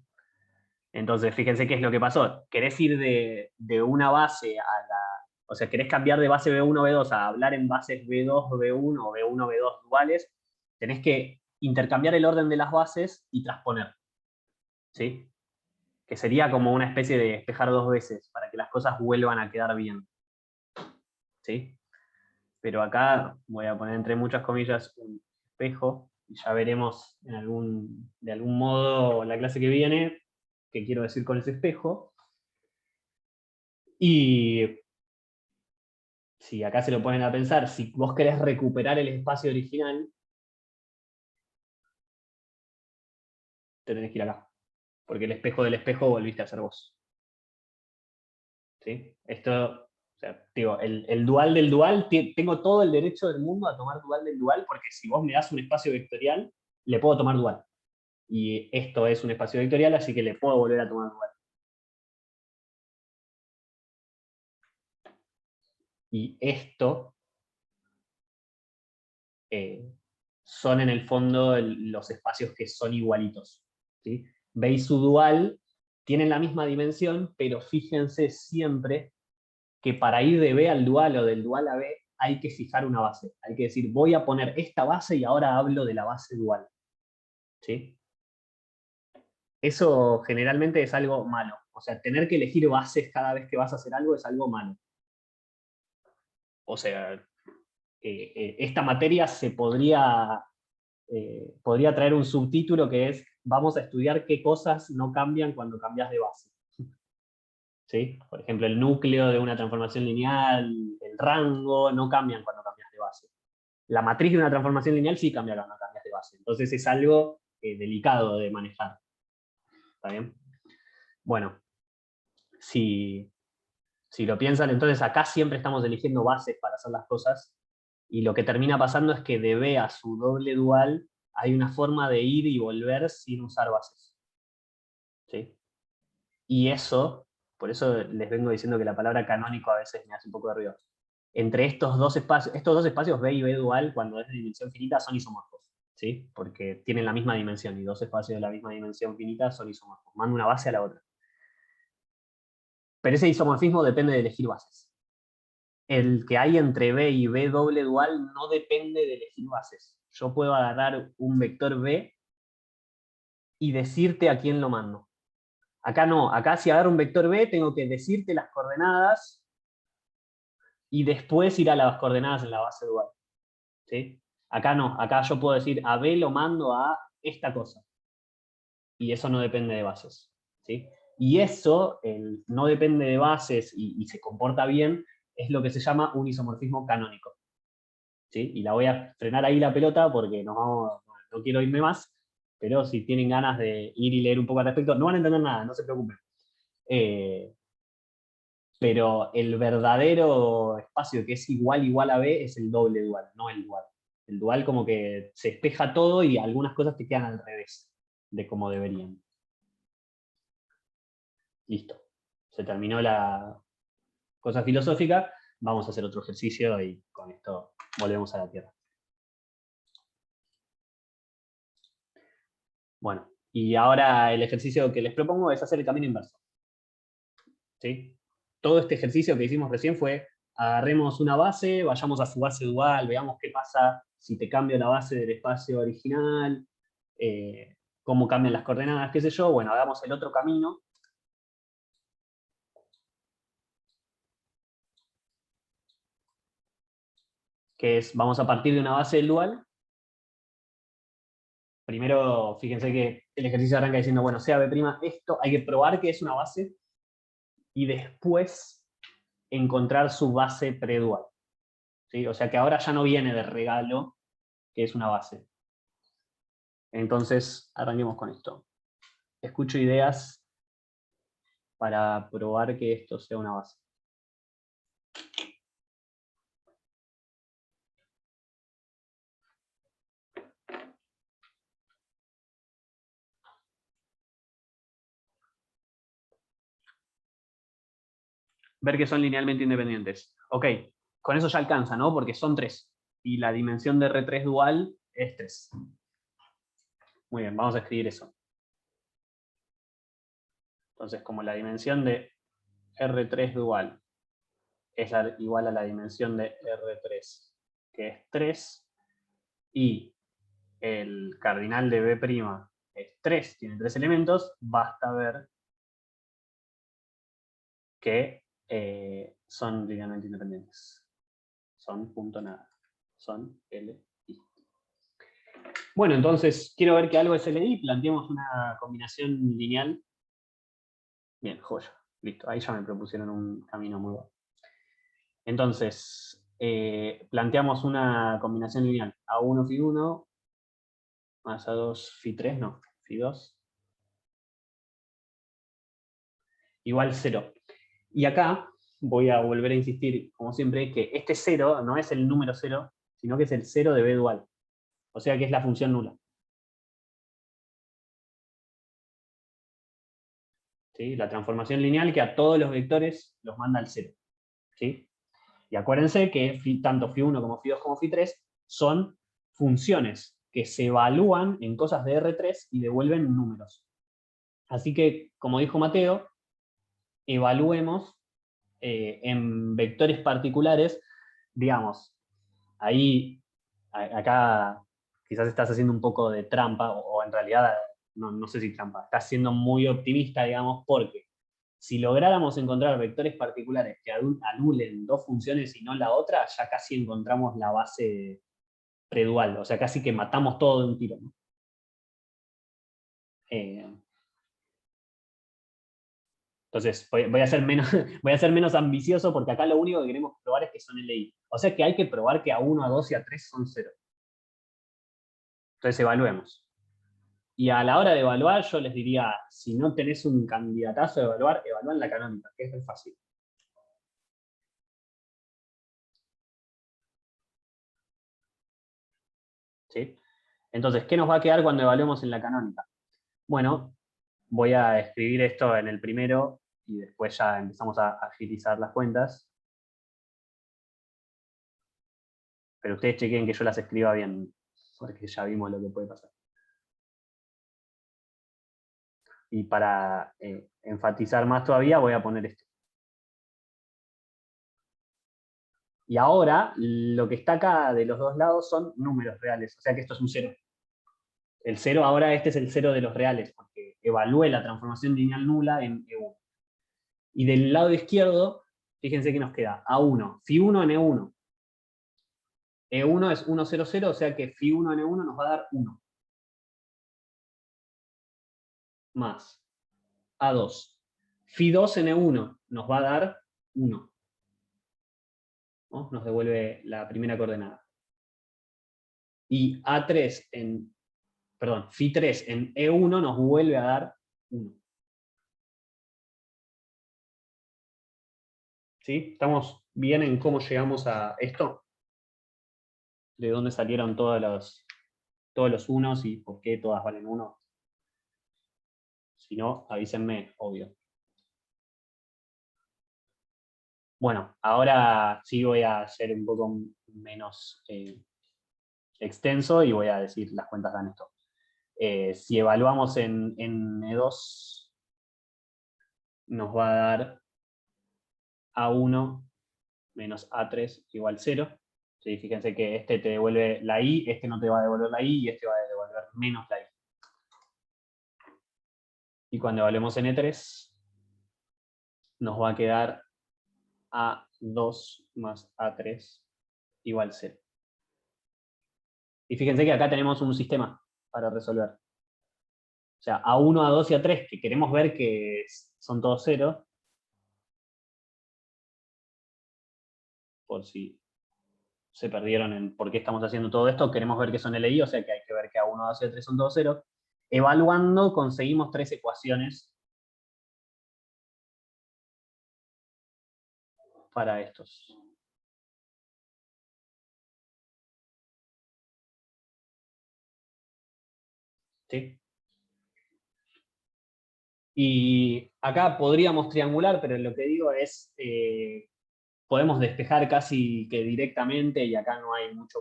Entonces, fíjense qué es lo que pasó. Querés ir de una base a la... O sea, querés cambiar de base B1, B2 a hablar en bases B2, B1 o B1, B2 duales, tenés que intercambiar el orden de las bases y transponer. ¿Sí? Que sería como una especie de despejar dos veces, para que las cosas vuelvan a quedar bien. ¿Sí? Pero acá voy a poner entre muchas comillas un espejo, y ya veremos de algún modo la clase que viene qué quiero decir con ese espejo. Y si acá se lo ponen a pensar, si vos querés recuperar el espacio original, te tenés que ir acá. Porque el espejo del espejo volviste a ser vos. ¿Sí? Esto, o sea, digo, el dual del dual, tengo todo el derecho del mundo a tomar dual del dual, porque si vos me das un espacio vectorial, le puedo tomar dual. Y esto es un espacio vectorial, así que le puedo volver a tomar dual. Y esto son en el fondo los espacios que son igualitos. ¿Sí? B y su dual tienen la misma dimensión, pero fíjense siempre que para ir de B al dual o del dual a B hay que fijar una base. Hay que decir, voy a poner esta base y ahora hablo de la base dual. ¿Sí? Eso generalmente es algo malo. O sea, tener que elegir bases cada vez que vas a hacer algo es algo malo. O sea, esta materia se podría traer un subtítulo que es vamos a estudiar qué cosas no cambian cuando cambias de base. ¿Sí? Por ejemplo, el núcleo de una transformación lineal, el rango, no cambian cuando cambias de base. La matriz de una transformación lineal sí cambia cuando cambias de base. Entonces es algo delicado de manejar. ¿Está bien? Bueno, si lo piensan, entonces acá siempre estamos eligiendo bases para hacer las cosas, y lo que termina pasando es que de B a su doble dual hay una forma de ir y volver sin usar bases. ¿Sí? Y eso, por eso les vengo diciendo que la palabra canónico a veces me hace un poco de ruido. Entre estos dos espacios B y B dual, cuando es de dimensión finita, son isomorfos. ¿Sí? Porque tienen la misma dimensión, y dos espacios de la misma dimensión finita son isomorfos. Mando una base a la otra. Pero ese isomorfismo depende de elegir bases. El que hay entre B y B doble dual no depende de elegir bases. Yo puedo agarrar un vector B y decirte a quién lo mando. Acá no, acá si agarro un vector B tengo que decirte las coordenadas y después ir a las coordenadas en la base dual. ¿Sí? Acá no, acá yo puedo decir a B lo mando a esta cosa. Y eso no depende de bases. ¿Sí? Y eso, el no depende de bases y se comporta bien, es lo que se llama un isomorfismo canónico. ¿Sí? Y la voy a frenar ahí la pelota porque no quiero irme más, pero si tienen ganas de ir y leer un poco al respecto, no van a entender nada, no se preocupen. Pero el verdadero espacio que es igual a B es el doble dual, no el dual. El dual como que se espeja todo y algunas cosas te quedan al revés de como deberían. Listo. Se terminó la cosa filosófica. Vamos a hacer otro ejercicio y con esto volvemos a la Tierra. Bueno, y ahora el ejercicio que les propongo es hacer el camino inverso. ¿Sí? Todo este ejercicio que hicimos recién fue, agarremos una base, vayamos a su base dual, veamos qué pasa si te cambio la base del espacio original, cómo cambian las coordenadas, qué sé yo. Bueno, hagamos el otro camino. Que es, vamos a partir de una base del dual. Primero, fíjense que el ejercicio arranca diciendo, bueno, sea B', esto, hay que probar que es una base, y después encontrar su base predual. ¿Sí? O sea que ahora ya no viene de regalo que es una base. Entonces, arranquemos con esto. Escucho ideas para probar que esto sea una base. Ver que son linealmente independientes. Ok, con eso ya alcanza, ¿no? Porque son 3. Y la dimensión de R3 dual es 3. Muy bien, vamos a escribir eso. Entonces, como la dimensión de R3 dual es igual a la dimensión de R3, que es 3, y el cardinal de B' es 3, tiene 3 elementos, basta ver que son linealmente independientes. Son punto nada. Son LI. Bueno, entonces quiero ver que algo es LI, planteemos una combinación lineal. Bien, joya. Listo, ahí ya me propusieron un camino muy bueno. Entonces, planteamos una combinación lineal. A1, Φ1, más A2, Φ3, no, Φ2. Igual 0. Y acá voy a volver a insistir, como siempre, que este 0 no es el número 0, sino que es el 0 de B dual. O sea que es la función nula. ¿Sí? La transformación lineal que a todos los vectores los manda al 0. ¿Sí? Y acuérdense que tanto Φ1 como Φ2 como Φ3 son funciones que se evalúan en cosas de R3 y devuelven números. Así que, como dijo Mateo, evaluemos en vectores particulares, digamos, ahí, acá quizás estás haciendo un poco de trampa, o en realidad, no sé si trampa, estás siendo muy optimista, digamos, porque si lográramos encontrar vectores particulares que anulen dos funciones y no la otra, ya casi encontramos la base predual, o sea, casi que matamos todo de un tiro, ¿no? Entonces, voy a ser menos ambicioso porque acá lo único que queremos probar es que son LI. O sea que hay que probar que A1, A2 y A3 son 0. Entonces evaluemos. Y a la hora de evaluar, yo les diría, si no tenés un candidatazo de evaluar, evalúan la canónica, que es muy fácil. ¿Sí? Entonces, ¿qué nos va a quedar cuando evaluemos en la canónica? Bueno, voy a escribir esto en el primero y después ya empezamos a agilizar las cuentas. Pero ustedes chequen que yo las escriba bien, porque ya vimos lo que puede pasar. Y para enfatizar más todavía, voy a poner esto. Y ahora, lo que está acá de los dos lados son números reales, o sea que esto es un 0. El 0 ahora, este es el 0 de los reales, porque evalué la transformación lineal nula en E1. Y del lado izquierdo, fíjense que nos queda A1, Φ1 en E1. E1 es 1, 0, 0, o sea que Φ1 en E1 nos va a dar 1. Más A2. Φ2 en E1 nos va a dar 1. ¿No? Nos devuelve la primera coordenada. Y A3 en, perdón, Φ3 en E1 nos vuelve a dar 1. ¿Sí? ¿Estamos bien en cómo llegamos a esto? ¿De dónde salieron todos los unos y por qué todas valen 1? Si no, avísenme, obvio. Bueno, ahora sí voy a ser un poco menos extenso y voy a decir las cuentas dan esto. Si evaluamos en E2, nos va a dar A1 menos A3 igual 0. ¿Sí? Fíjense que este te devuelve la I, este no te va a devolver la I y este va a devolver menos la I. Y cuando evaluemos en E3, nos va a quedar A2 más A3 igual 0. Y fíjense que acá tenemos un sistema para resolver. O sea, A1, A2 y A3, que queremos ver que son todos 0, por si se perdieron en por qué estamos haciendo todo esto, queremos ver que son LI, o sea que hay que ver que A1, A2 y A3 son todos 0. Evaluando conseguimos 3 ecuaciones para estos. ¿Sí? Y acá podríamos triangular, pero lo que digo es, podemos despejar casi que directamente y acá no hay mucho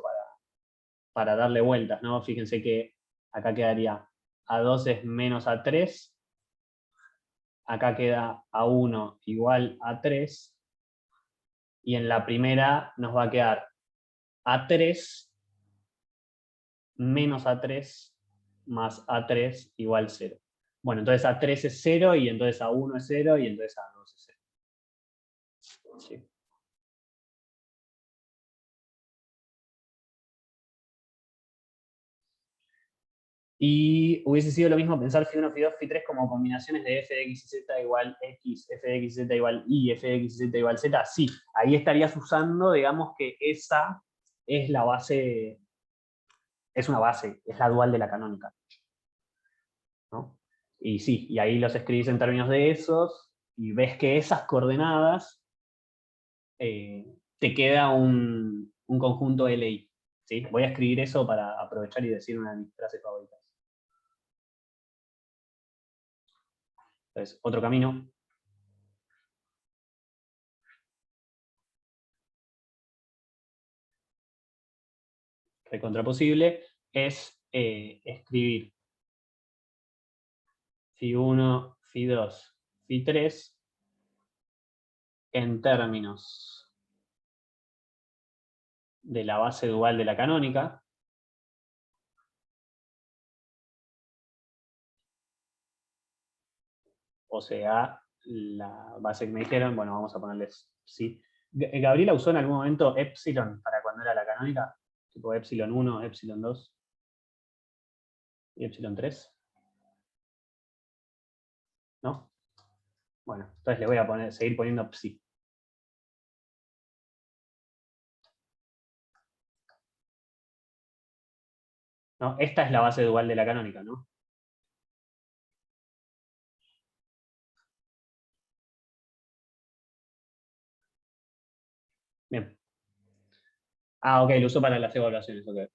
para darle vueltas, ¿no? Fíjense que acá quedaría A2 es menos A3, acá queda A1 igual a 3, y en la primera nos va a quedar A3 menos A3 más A3 igual 0. Bueno, entonces A3 es 0, y entonces A1 es 0, y entonces A2 es 0. Sí. Y hubiese sido lo mismo pensar Φ1, Φ2, Φ3 como combinaciones de f de x y z igual x, f de x y z igual y, f de x y z igual z. Sí, ahí estarías usando, digamos que esa es la base, es una base, es la dual de la canónica, ¿no? Y sí, y ahí los escribís en términos de esos, y ves que esas coordenadas te queda un conjunto LI. ¿Sí? Voy a escribir eso para aprovechar y decir una de mis frases favoritas. Entonces, otro camino. Recontraposible es escribir Φ1, Φ2, Φ3 en términos de la base dual de la canónica. O sea, la base que me dijeron, bueno, vamos a ponerles sí. ¿Gabriela usó en algún momento epsilon para cuando era la canónica? Tipo epsilon 1, epsilon 2 y epsilon 3. ¿No? Bueno, entonces le voy a seguir poniendo psi. ¿No? Esta es la base dual de la canónica, ¿no? Bien. Ah, ok, lo uso para las evaluaciones, ok.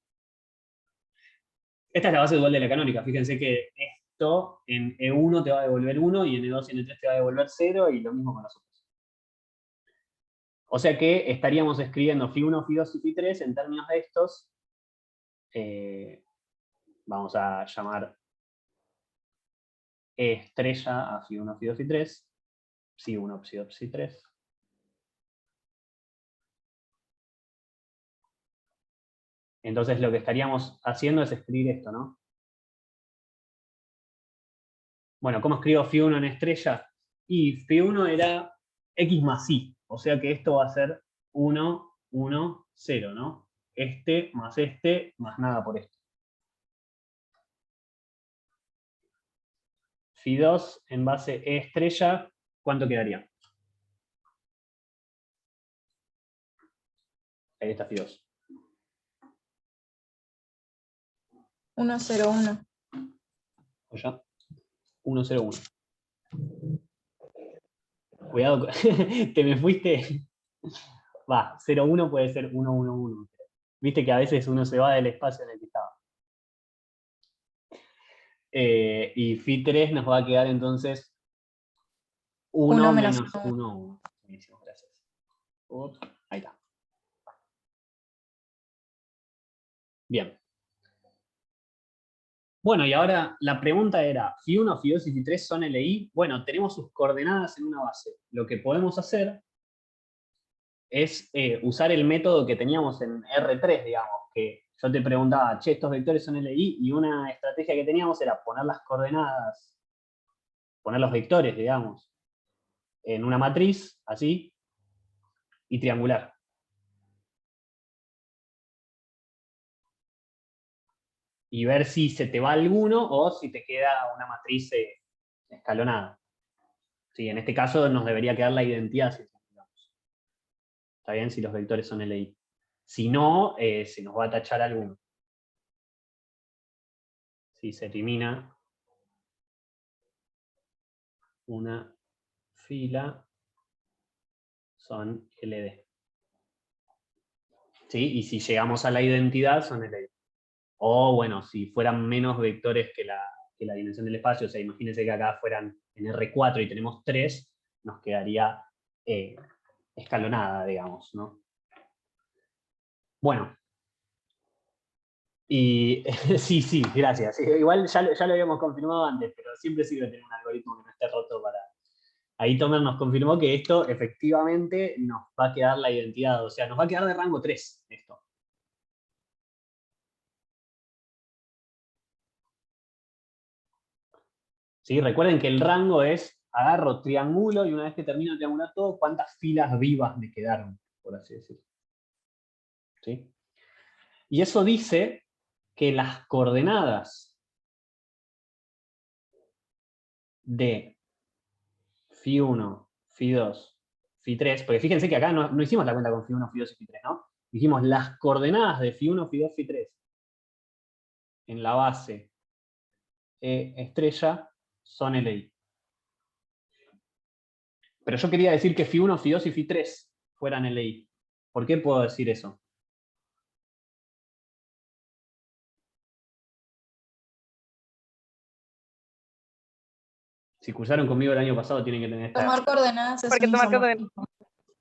Esta es la base dual de la canónica. Fíjense que esto en E1 te va a devolver 1, y en E2 y en E3 te va a devolver 0, y lo mismo con los otros. O sea que estaríamos escribiendo Φ1, Φ2 y Φ3 en términos de estos. Vamos a llamar E estrella a Φ1, Φ2, Φ3, Psi1, Psi2, Psi3. Entonces lo que estaríamos haciendo es escribir esto, ¿no? Bueno, ¿cómo escribo Φ1 en estrella? Y Φ1 era X más Y, o sea que esto va a ser 1, 1, 0, ¿no? Este más nada por esto. Φ2 en base E estrella, ¿cuánto quedaría? Ahí está Φ2. 1, 0, 1. O ya. 1, 0, 1. Cuidado, te me fuiste. Va, 0, 1 puede ser 1, 1, 1. Viste que a veces uno se va del espacio en el que estaba. Y Φ3 nos va a quedar entonces 1 menos 1, 1. Buenísimo, gracias. Ahí está. Bien. Bueno, y ahora la pregunta era, Φ1, Φ2 y Φ3 son LI. Bueno, tenemos sus coordenadas en una base. Lo que podemos hacer es usar el método que teníamos en R3, digamos, que yo te preguntaba, che, estos vectores son LI, y una estrategia que teníamos era poner las coordenadas, poner los vectores, digamos, en una matriz, así, y triangular. Y ver si se te va alguno o si te queda una matriz escalonada. Sí, en este caso nos debería quedar la identidad, si digamos. Está bien si los vectores son LI. Si no, se nos va a tachar alguno. Si se elimina una fila, son LD. ¿Sí? Y si llegamos a la identidad, son LD. O bueno, si fueran menos vectores que la dimensión del espacio, o sea, imagínense que acá fueran en R4 y tenemos 3, nos quedaría escalonada, digamos, ¿no? Bueno. Y sí, gracias. Igual ya lo habíamos confirmado antes, pero siempre sirve tener un algoritmo que no esté roto para... Ahí Tomer nos confirmó que esto efectivamente nos va a quedar la identidad, o sea, nos va a quedar de rango 3 esto. ¿Sí? Recuerden que el rango es, agarro triángulo y una vez que termino de triangular todo, ¿cuántas filas vivas me quedaron? Por así decirlo. ¿Sí? Y eso dice que las coordenadas de Φ1, Φ2, Φ3, porque fíjense que acá no hicimos la cuenta con Φ1, Φ2 y Φ3, ¿no? Dijimos las coordenadas de Φ1, Φ2, Φ3 en la base E estrella son LI. Pero yo quería decir que Φ1, Φ2 y Φ3 fueran LI. ¿Por qué puedo decir eso? Si cursaron conmigo el año pasado, tienen que tener esta... Tomar coordenadas es Porque un tomar isomorfismo.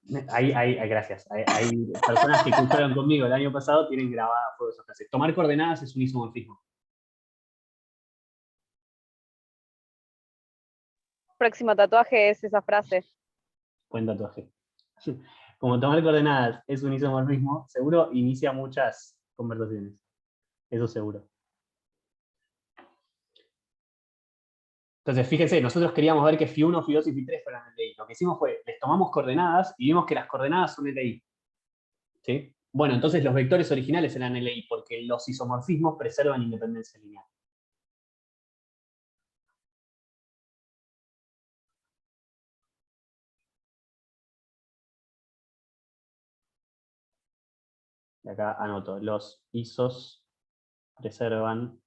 Gracias. Hay personas que cursaron conmigo el año pasado, tienen grabada a fuego esa frase. Tomar coordenadas es un isomorfismo. Próximo tatuaje es esa frase. Buen tatuaje. Como tomar coordenadas es un isomorfismo, seguro inicia muchas conversaciones. Eso seguro. Entonces, fíjense, nosotros queríamos ver que Φ1, Φ2 y Φ3 fueran LI. Lo que hicimos fue, les tomamos coordenadas y vimos que las coordenadas son LI. ¿Sí? Bueno, entonces los vectores originales eran LI, porque los isomorfismos preservan independencia lineal. Y acá anoto, los isos preservan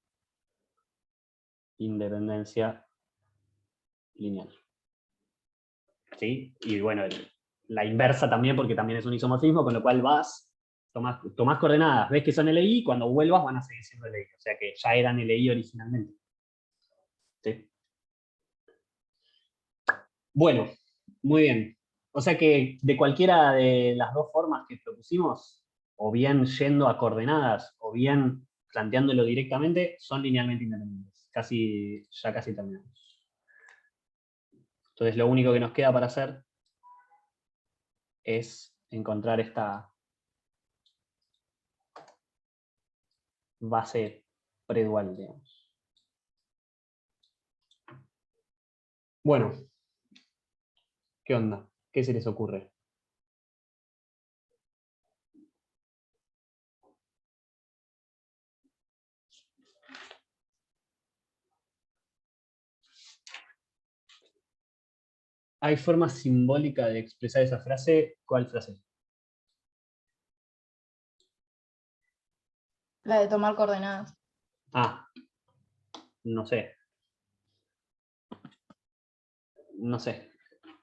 independencia lineal. ¿Sí? Y bueno, la inversa también, porque también es un isomorfismo, con lo cual tomás coordenadas, ves que son LI, cuando vuelvas van a seguir siendo LI. O sea que ya eran LI originalmente. ¿Sí? Bueno, muy bien. O sea que de cualquiera de las dos formas que propusimos, o bien yendo a coordenadas, o bien planteándolo directamente, son linealmente independientes. Ya casi terminamos. Entonces lo único que nos queda para hacer es encontrar esta base predual, digamos. Bueno, ¿qué onda? ¿Qué se les ocurre? ¿Hay forma simbólica de expresar esa frase? ¿Cuál frase? La de tomar coordenadas. Ah, no sé. No sé.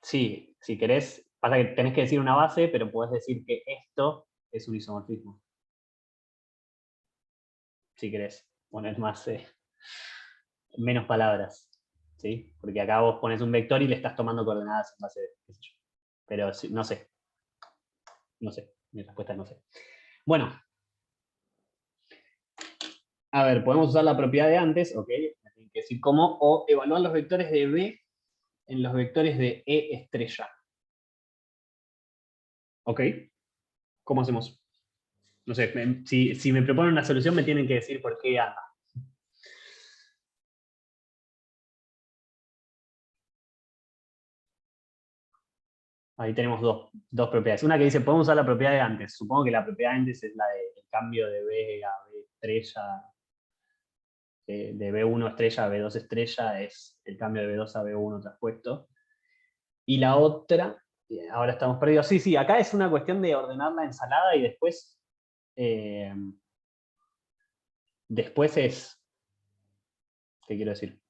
Sí, si querés, pasa que tenés que decir una base, pero podés decir que esto es un isomorfismo. Si querés poner menos palabras. ¿Sí? Porque acá vos pones un vector y le estás tomando coordenadas en base de, qué sé yo. Pero no sé. No sé. Mi respuesta es no sé. Bueno. A ver, podemos usar la propiedad de antes, ok. Me tienen que decir cómo, o evaluar los vectores de B en los vectores de E estrella. ¿Ok? ¿Cómo hacemos? No sé, si me proponen una solución me tienen que decir por qué anda. Ahí tenemos dos propiedades. Una que dice, podemos usar la propiedad de antes. Supongo que la propiedad de antes es la del cambio de B a B estrella, de B1 estrella a B2 estrella, es el cambio de B2 a B1 traspuesto. Y la otra, ahora estamos perdidos. Sí, acá es una cuestión de ordenar la ensalada y después es, ¿qué quiero decir?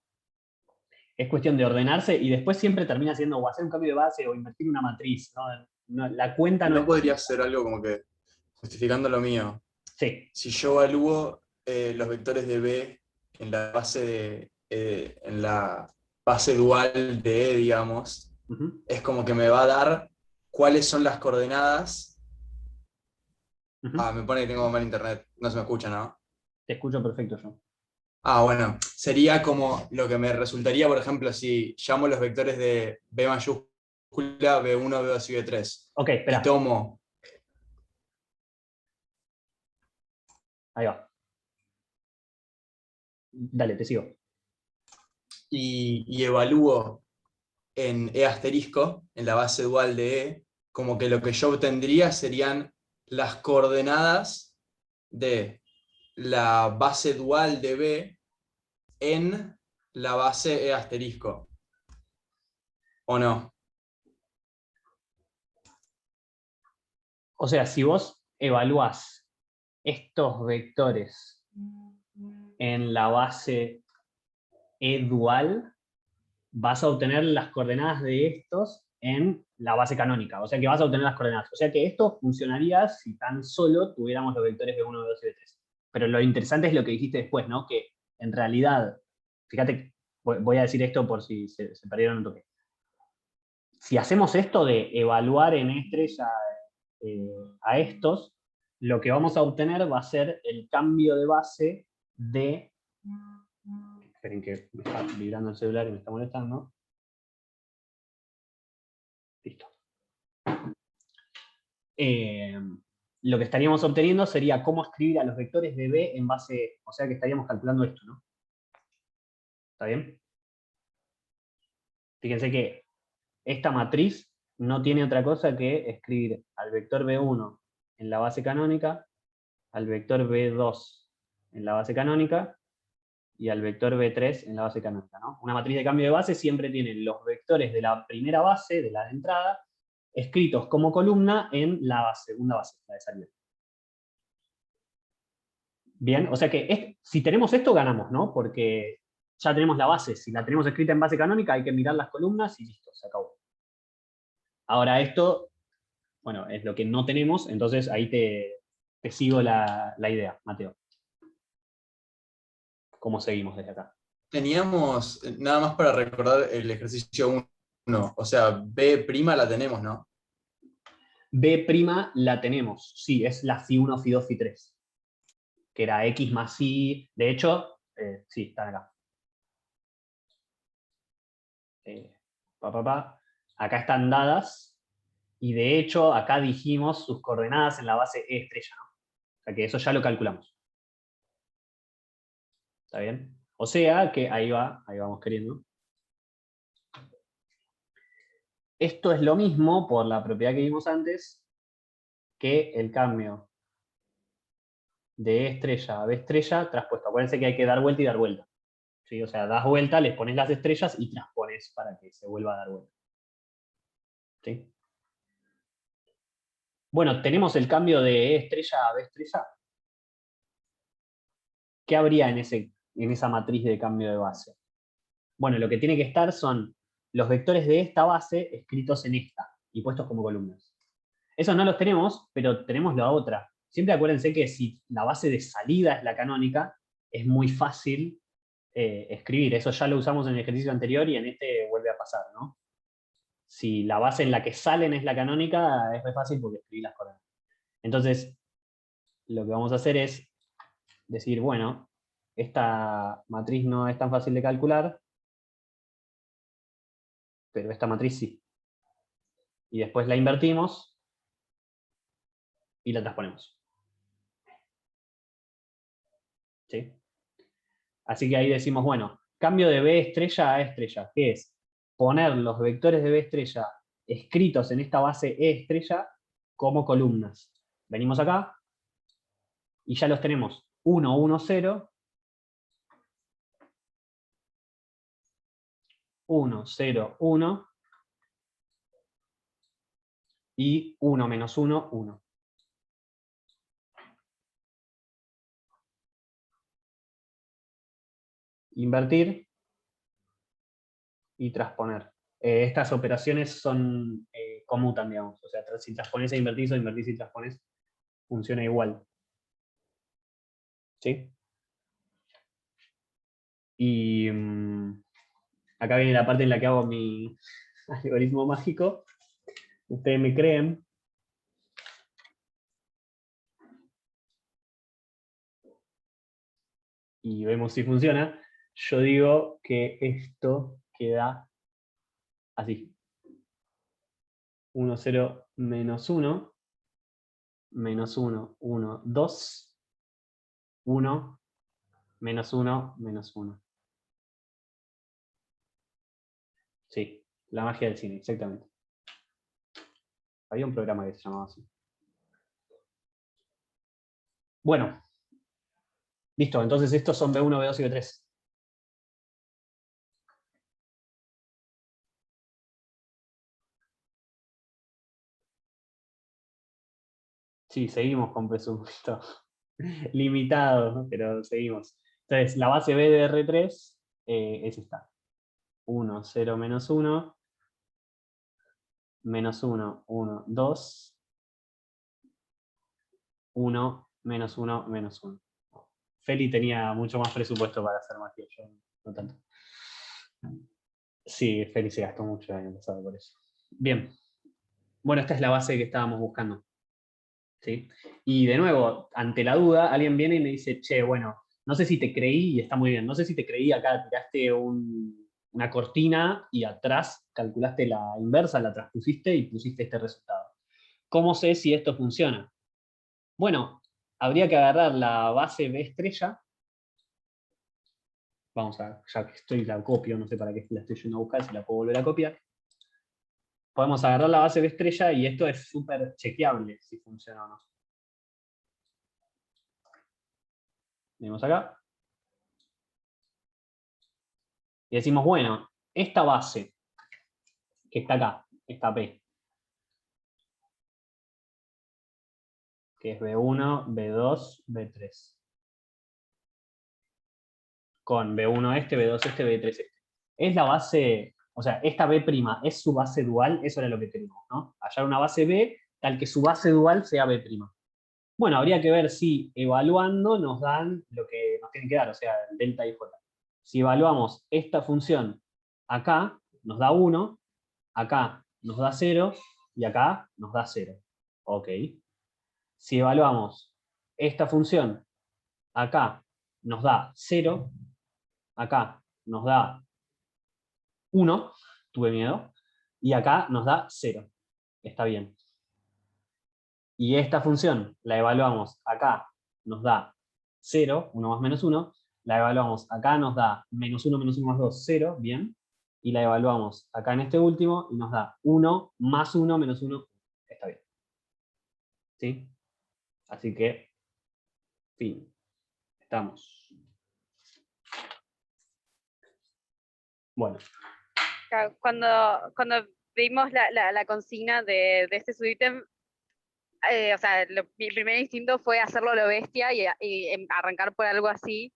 Es cuestión de ordenarse y después siempre termina siendo o hacer un cambio de base o invertir una matriz. La cuenta no No es... podría ser algo como que, justificando lo mío, Sí. si yo evalúo los vectores de B en la base dual de E, digamos, Uh-huh. es como que me va a dar cuáles son las coordenadas. Uh-huh. Me pone que tengo mal internet, no se me escucha, ¿no? Te escucho perfecto yo. Bueno, sería como lo que me resultaría, por ejemplo, si llamo los vectores de B mayúscula, B1, B2 y B3. Ok, Y espera. tomo. Ahí va. Dale, te sigo. y evalúo en E asterisco, en la base dual de E, como que lo que yo obtendría serían las coordenadas de la base dual de B en la base E asterisco. ¿O no? O sea, si vos evaluás estos vectores en la base E dual, vas a obtener las coordenadas de estos en la base canónica. O sea que vas a obtener las coordenadas. O sea que esto funcionaría si tan solo tuviéramos los vectores B1, B2 y B3. Pero lo interesante es lo que dijiste después, ¿no? Que en realidad, fíjate, voy a decir esto por si se perdieron un toque. Si hacemos esto de evaluar en estrella a estos, lo que vamos a obtener va a ser el cambio de base de... Esperen que me está vibrando el celular y me está molestando. Listo. Lo que estaríamos obteniendo sería cómo escribir a los vectores de B en base... O sea que estaríamos calculando esto, ¿no? ¿Está bien? Fíjense que esta matriz no tiene otra cosa que escribir al vector B1 en la base canónica, al vector B2 en la base canónica, y al vector B3 en la base canónica, ¿no? Una matriz de cambio de base siempre tiene los vectores de la primera base, de la de entrada, escritos como columna en la segunda base, la de salida. Bien, o sea que si tenemos esto ganamos, ¿no? Porque ya tenemos la base. Si la tenemos escrita en base canónica hay que mirar las columnas y listo, se acabó. Ahora esto, bueno, es lo que no tenemos, entonces ahí te sigo la idea, Mateo. ¿Cómo seguimos desde acá? Teníamos, nada más para recordar el ejercicio 1, o sea, B' la tenemos, ¿no? B' la tenemos, sí, es la Φ1, Φ2, Φ3, que era X más Y, de hecho, sí, están acá. Acá están dadas, y de hecho acá dijimos sus coordenadas en la base E estrella, ¿no? O sea que eso ya lo calculamos. ¿Está bien? O sea que ahí vamos queriendo. Esto es lo mismo, por la propiedad que vimos antes, que el cambio de E estrella a B estrella traspuesto. Acuérdense que hay que dar vuelta y dar vuelta. ¿Sí? O sea, das vuelta, les pones las estrellas y transpones para que se vuelva a dar vuelta. ¿Sí? Bueno, tenemos el cambio de E estrella a B estrella. ¿Qué habría en esa matriz de cambio de base? Bueno, lo que tiene que estar son los vectores de esta base escritos en esta y puestos como columnas. Esos no los tenemos, pero tenemos la otra. Siempre acuérdense que si la base de salida es la canónica, es muy fácil escribir. Eso ya lo usamos en el ejercicio anterior y en este vuelve a pasar, ¿no? Si la base en la que salen es la canónica, es muy fácil porque escribí las coordenadas. Entonces, lo que vamos a hacer es decir, bueno, esta matriz no es tan fácil de calcular, pero esta matriz sí. Y después la invertimos y la transponemos. ¿Sí? Así que ahí decimos, bueno, cambio de B estrella a E estrella, que es poner los vectores de B estrella escritos en esta base E estrella como columnas. Venimos acá y ya los tenemos 1, 1, 0, 1, 0, 1 y 1 menos 1, 1. Invertir y transponer. Estas operaciones son conmutan, digamos. O sea, si transpones e invertís o invertís y transpones, funciona igual. ¿Sí? Y acá viene la parte en la que hago mi algoritmo mágico. Ustedes me creen. Y vemos si funciona. Yo digo que esto queda así. 1, 0, menos 1. Menos 1, 1, 2. 1, menos 1, menos 1. La magia del cine, exactamente. Había un programa que se llamaba así. Bueno. Listo, entonces estos son B1, B2 y B3. Sí, seguimos con presupuesto limitado, ¿no? Pero seguimos. Entonces, la base B de R3 es esta. 1, 0, menos 1, menos 1, 1, 2, 1, menos 1, menos 1. Feli tenía mucho más presupuesto para hacer magia, yo no tanto. Sí, Feli se gastó mucho el año pasado por eso. Bien. Bueno, esta es la base que estábamos buscando. ¿Sí? Y de nuevo, ante la duda, alguien viene y me dice, che, bueno, no sé si te creí, y está muy bien, no sé si te creí, acá tiraste una cortina y atrás calculaste la inversa, la transpusiste y pusiste este resultado. ¿Cómo sé si esto funciona? Bueno, habría que agarrar la base B estrella. Vamos a, ya que estoy, la copio, no sé para qué la estoy yendo a buscar, si la puedo volver a copiar. Podemos agarrar la base B estrella y esto es súper chequeable si funciona o no. Venimos acá. Y decimos, bueno, esta base que está acá, esta P, que es B1, B2, B3. Con B1 este, B2 este, B3 este. Es la base, o sea, esta B' es su base dual, eso era lo que queríamos, ¿no? Hallar una base B tal que su base dual sea B'. Bueno, habría que ver si evaluando nos dan lo que nos tienen que dar, o sea, el delta y j. Si evaluamos esta función acá, nos da 1, acá nos da 0 y acá nos da 0. Ok. Si evaluamos esta función, acá nos da 0, acá nos da 1, tuve miedo, y acá nos da 0. Está bien. Y esta función la evaluamos acá, nos da 0, 1 más menos 1, la evaluamos acá, nos da menos 1 más 2, 0, bien, y la evaluamos acá en este último y nos da 1 más 1 menos 1, está bien. ¿Sí? Así que, fin, estamos. Bueno. Cuando vimos la consigna de este subítem, o sea, mi primer instinto fue hacerlo a lo bestia y arrancar por algo así.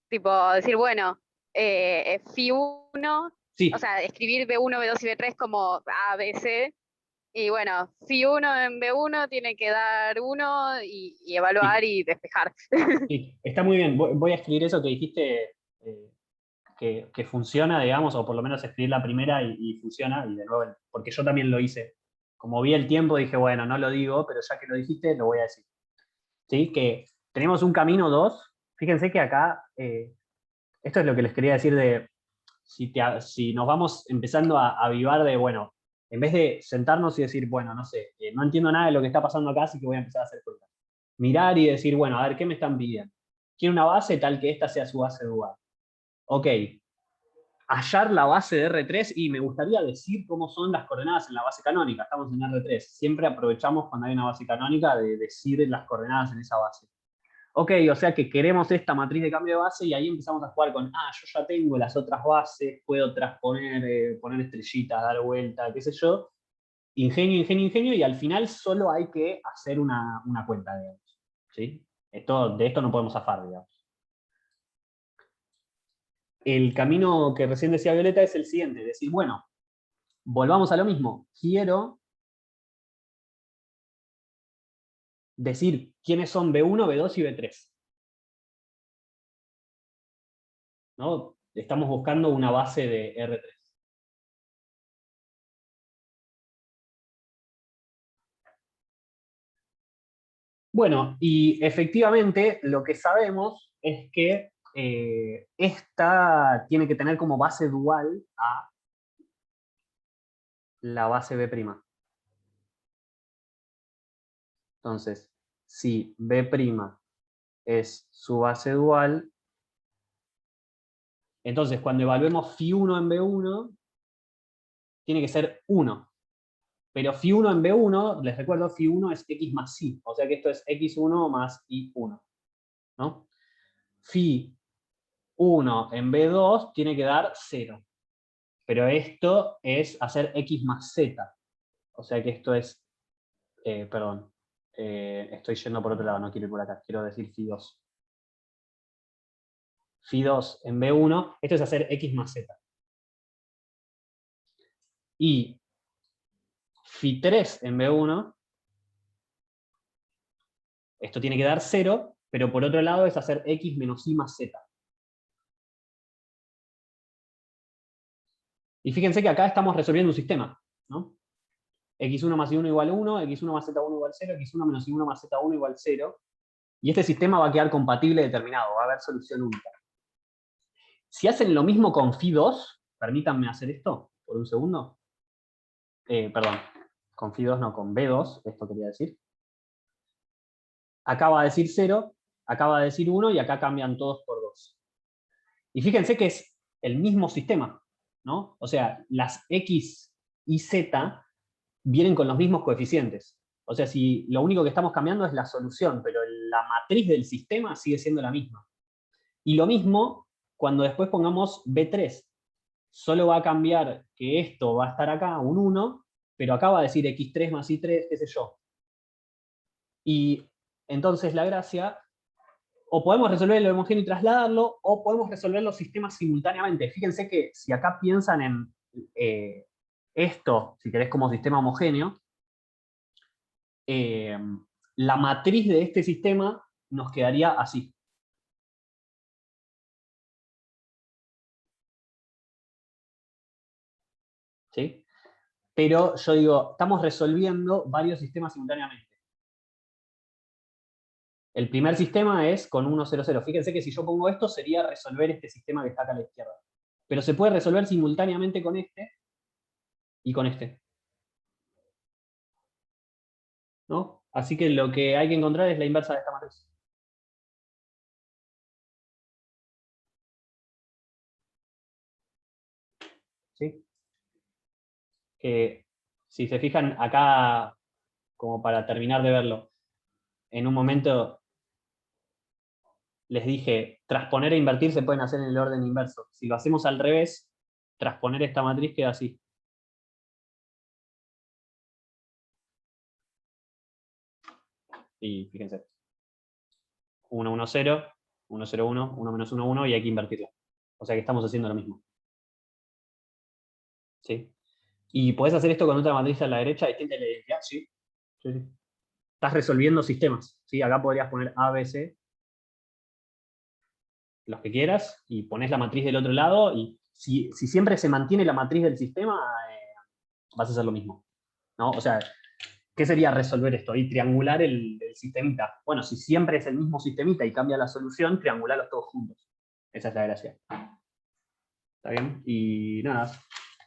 Tipo, decir, bueno, Phi1, Sí. o sea, escribir B1, B2 y B3 como A, B, C. Y bueno, Phi1 en B1 tiene que dar 1 y evaluar Sí. y despejar. Sí, está muy bien. Voy a escribir eso que dijiste, que funciona, digamos, o por lo menos escribir la primera y funciona, y de nuevo, porque yo también lo hice. Como vi el tiempo, dije, bueno, no lo digo, pero ya que lo dijiste, lo voy a decir. ¿Sí? Que tenemos un camino 2. Fíjense que acá, esto es lo que les quería decir de, si nos vamos empezando a avivar de, bueno, en vez de sentarnos y decir, bueno, no sé, no entiendo nada de lo que está pasando acá, así que voy a empezar a hacer cuentas. Mirar y decir, bueno, a ver, ¿qué me están pidiendo? Quiero una base tal que esta sea su base dual. Ok, hallar la base de R3 y me gustaría decir cómo son las coordenadas en la base canónica. Estamos en R3. Siempre aprovechamos cuando hay una base canónica de decir las coordenadas en esa base. Ok, o sea que queremos esta matriz de cambio de base y ahí empezamos a jugar con, yo ya tengo las otras bases, puedo transponer, poner estrellitas, dar vuelta, qué sé yo. Ingenio, ingenio, ingenio, y al final solo hay que hacer una cuenta, digamos. ¿Sí? De esto no podemos zafar, digamos. El camino que recién decía Violeta es el siguiente, decir, bueno, volvamos a lo mismo. Quiero decir quiénes son B1, B2 y B3. ¿No? Estamos buscando una base de R3. Bueno, y efectivamente lo que sabemos es que esta tiene que tener como base dual a la base B'. Entonces, si B' es su base dual, entonces cuando evaluemos Phi1 en B1, tiene que ser 1. Pero Φ1 en B1, les recuerdo, Φ1 es X más Y. O sea que esto es X1 más Y1. ¿No? Φ1 en B2 tiene que dar 0. Pero esto es hacer X más Z. O sea que esto es, perdón, estoy yendo por otro lado, no quiero ir por acá, quiero decir Φ2. Φ2 en B1, esto es hacer X más Z. Y Φ3 en B1, esto tiene que dar 0, pero por otro lado es hacer X menos Y más Z. Y fíjense que acá estamos resolviendo un sistema, ¿no? X1 más Y1 igual 1, X1 más Z1 igual 0, X1 menos Y1 más Z1 igual 0. Y este sistema va a quedar compatible determinado, va a haber solución única. Si hacen lo mismo con Φ2, permítanme hacer esto por un segundo. Perdón, con Φ2 no, con B2, esto quería decir. Acá va a decir 0, acá va a decir 1 y acá cambian todos por 2. Y fíjense que es el mismo sistema, ¿no? O sea, las X y Z vienen con los mismos coeficientes. O sea, si lo único que estamos cambiando es la solución, pero la matriz del sistema sigue siendo la misma. Y lo mismo cuando después pongamos B3. Solo va a cambiar que esto va a estar acá, un 1, pero acá va a decir X3 más Y3, qué sé yo. Y entonces la gracia, o podemos resolver el homogéneo y trasladarlo, o podemos resolver los sistemas simultáneamente. Fíjense que si acá piensan en esto, si querés como sistema homogéneo, la matriz de este sistema nos quedaría así. ¿Sí? Pero yo digo, estamos resolviendo varios sistemas simultáneamente. El primer sistema es con 1, 0, 0. Fíjense que si yo pongo esto sería resolver este sistema que está acá a la izquierda. Pero se puede resolver simultáneamente con este y con este. ¿No? Así que lo que hay que encontrar es la inversa de esta matriz. ¿Sí? Que si se fijan acá, como para terminar de verlo, en un momento les dije, transponer e invertir se pueden hacer en el orden inverso. Si lo hacemos al revés, transponer esta matriz queda así. Y fíjense. 1, 1, 0, 1, 0, 1, 1 menos 1, 1, y hay que invertirla. O sea que estamos haciendo lo mismo. ¿Sí? Y podés hacer esto con otra matriz a la derecha distinta de la identidad, ¿sí? Sí, sí. Estás resolviendo sistemas, ¿sí? Acá podrías poner A, B, C, los que quieras, y pones la matriz del otro lado, y si siempre se mantiene la matriz del sistema, vas a hacer lo mismo, ¿no? O sea, ¿qué sería resolver esto? Y triangular el sistemita. Bueno, si siempre es el mismo sistemita y cambia la solución, triangularlos todos juntos. Esa es la gracia. ¿Está bien? Y nada,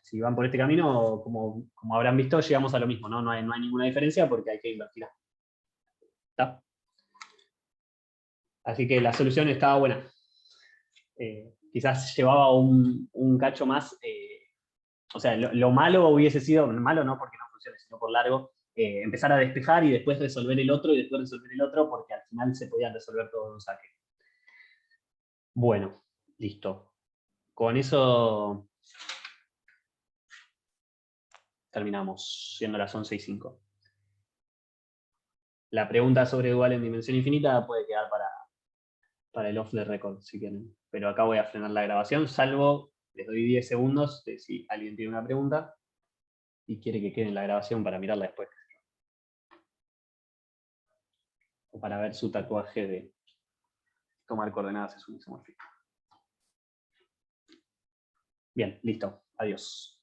si van por este camino, como habrán visto, llegamos a lo mismo, ¿no? No hay ninguna diferencia porque hay que invertirla. ¿Está? Así que la solución estaba buena. Quizás llevaba un cacho más. O sea, lo malo hubiese sido, malo no porque no funcione, sino por largo, empezar a despejar y después resolver el otro y después resolver el otro, porque al final se podían resolver todos los saques. Bueno, listo. Con eso terminamos, siendo las 11:05. La pregunta sobre dual en dimensión infinita puede quedar para el off the record, si quieren. Pero acá voy a frenar la grabación, salvo, les doy 10 segundos de si alguien tiene una pregunta y quiere que quede en la grabación para mirarla después. O para ver su tatuaje de tomar coordenadas es un isomorfismo. Bien, listo. Adiós.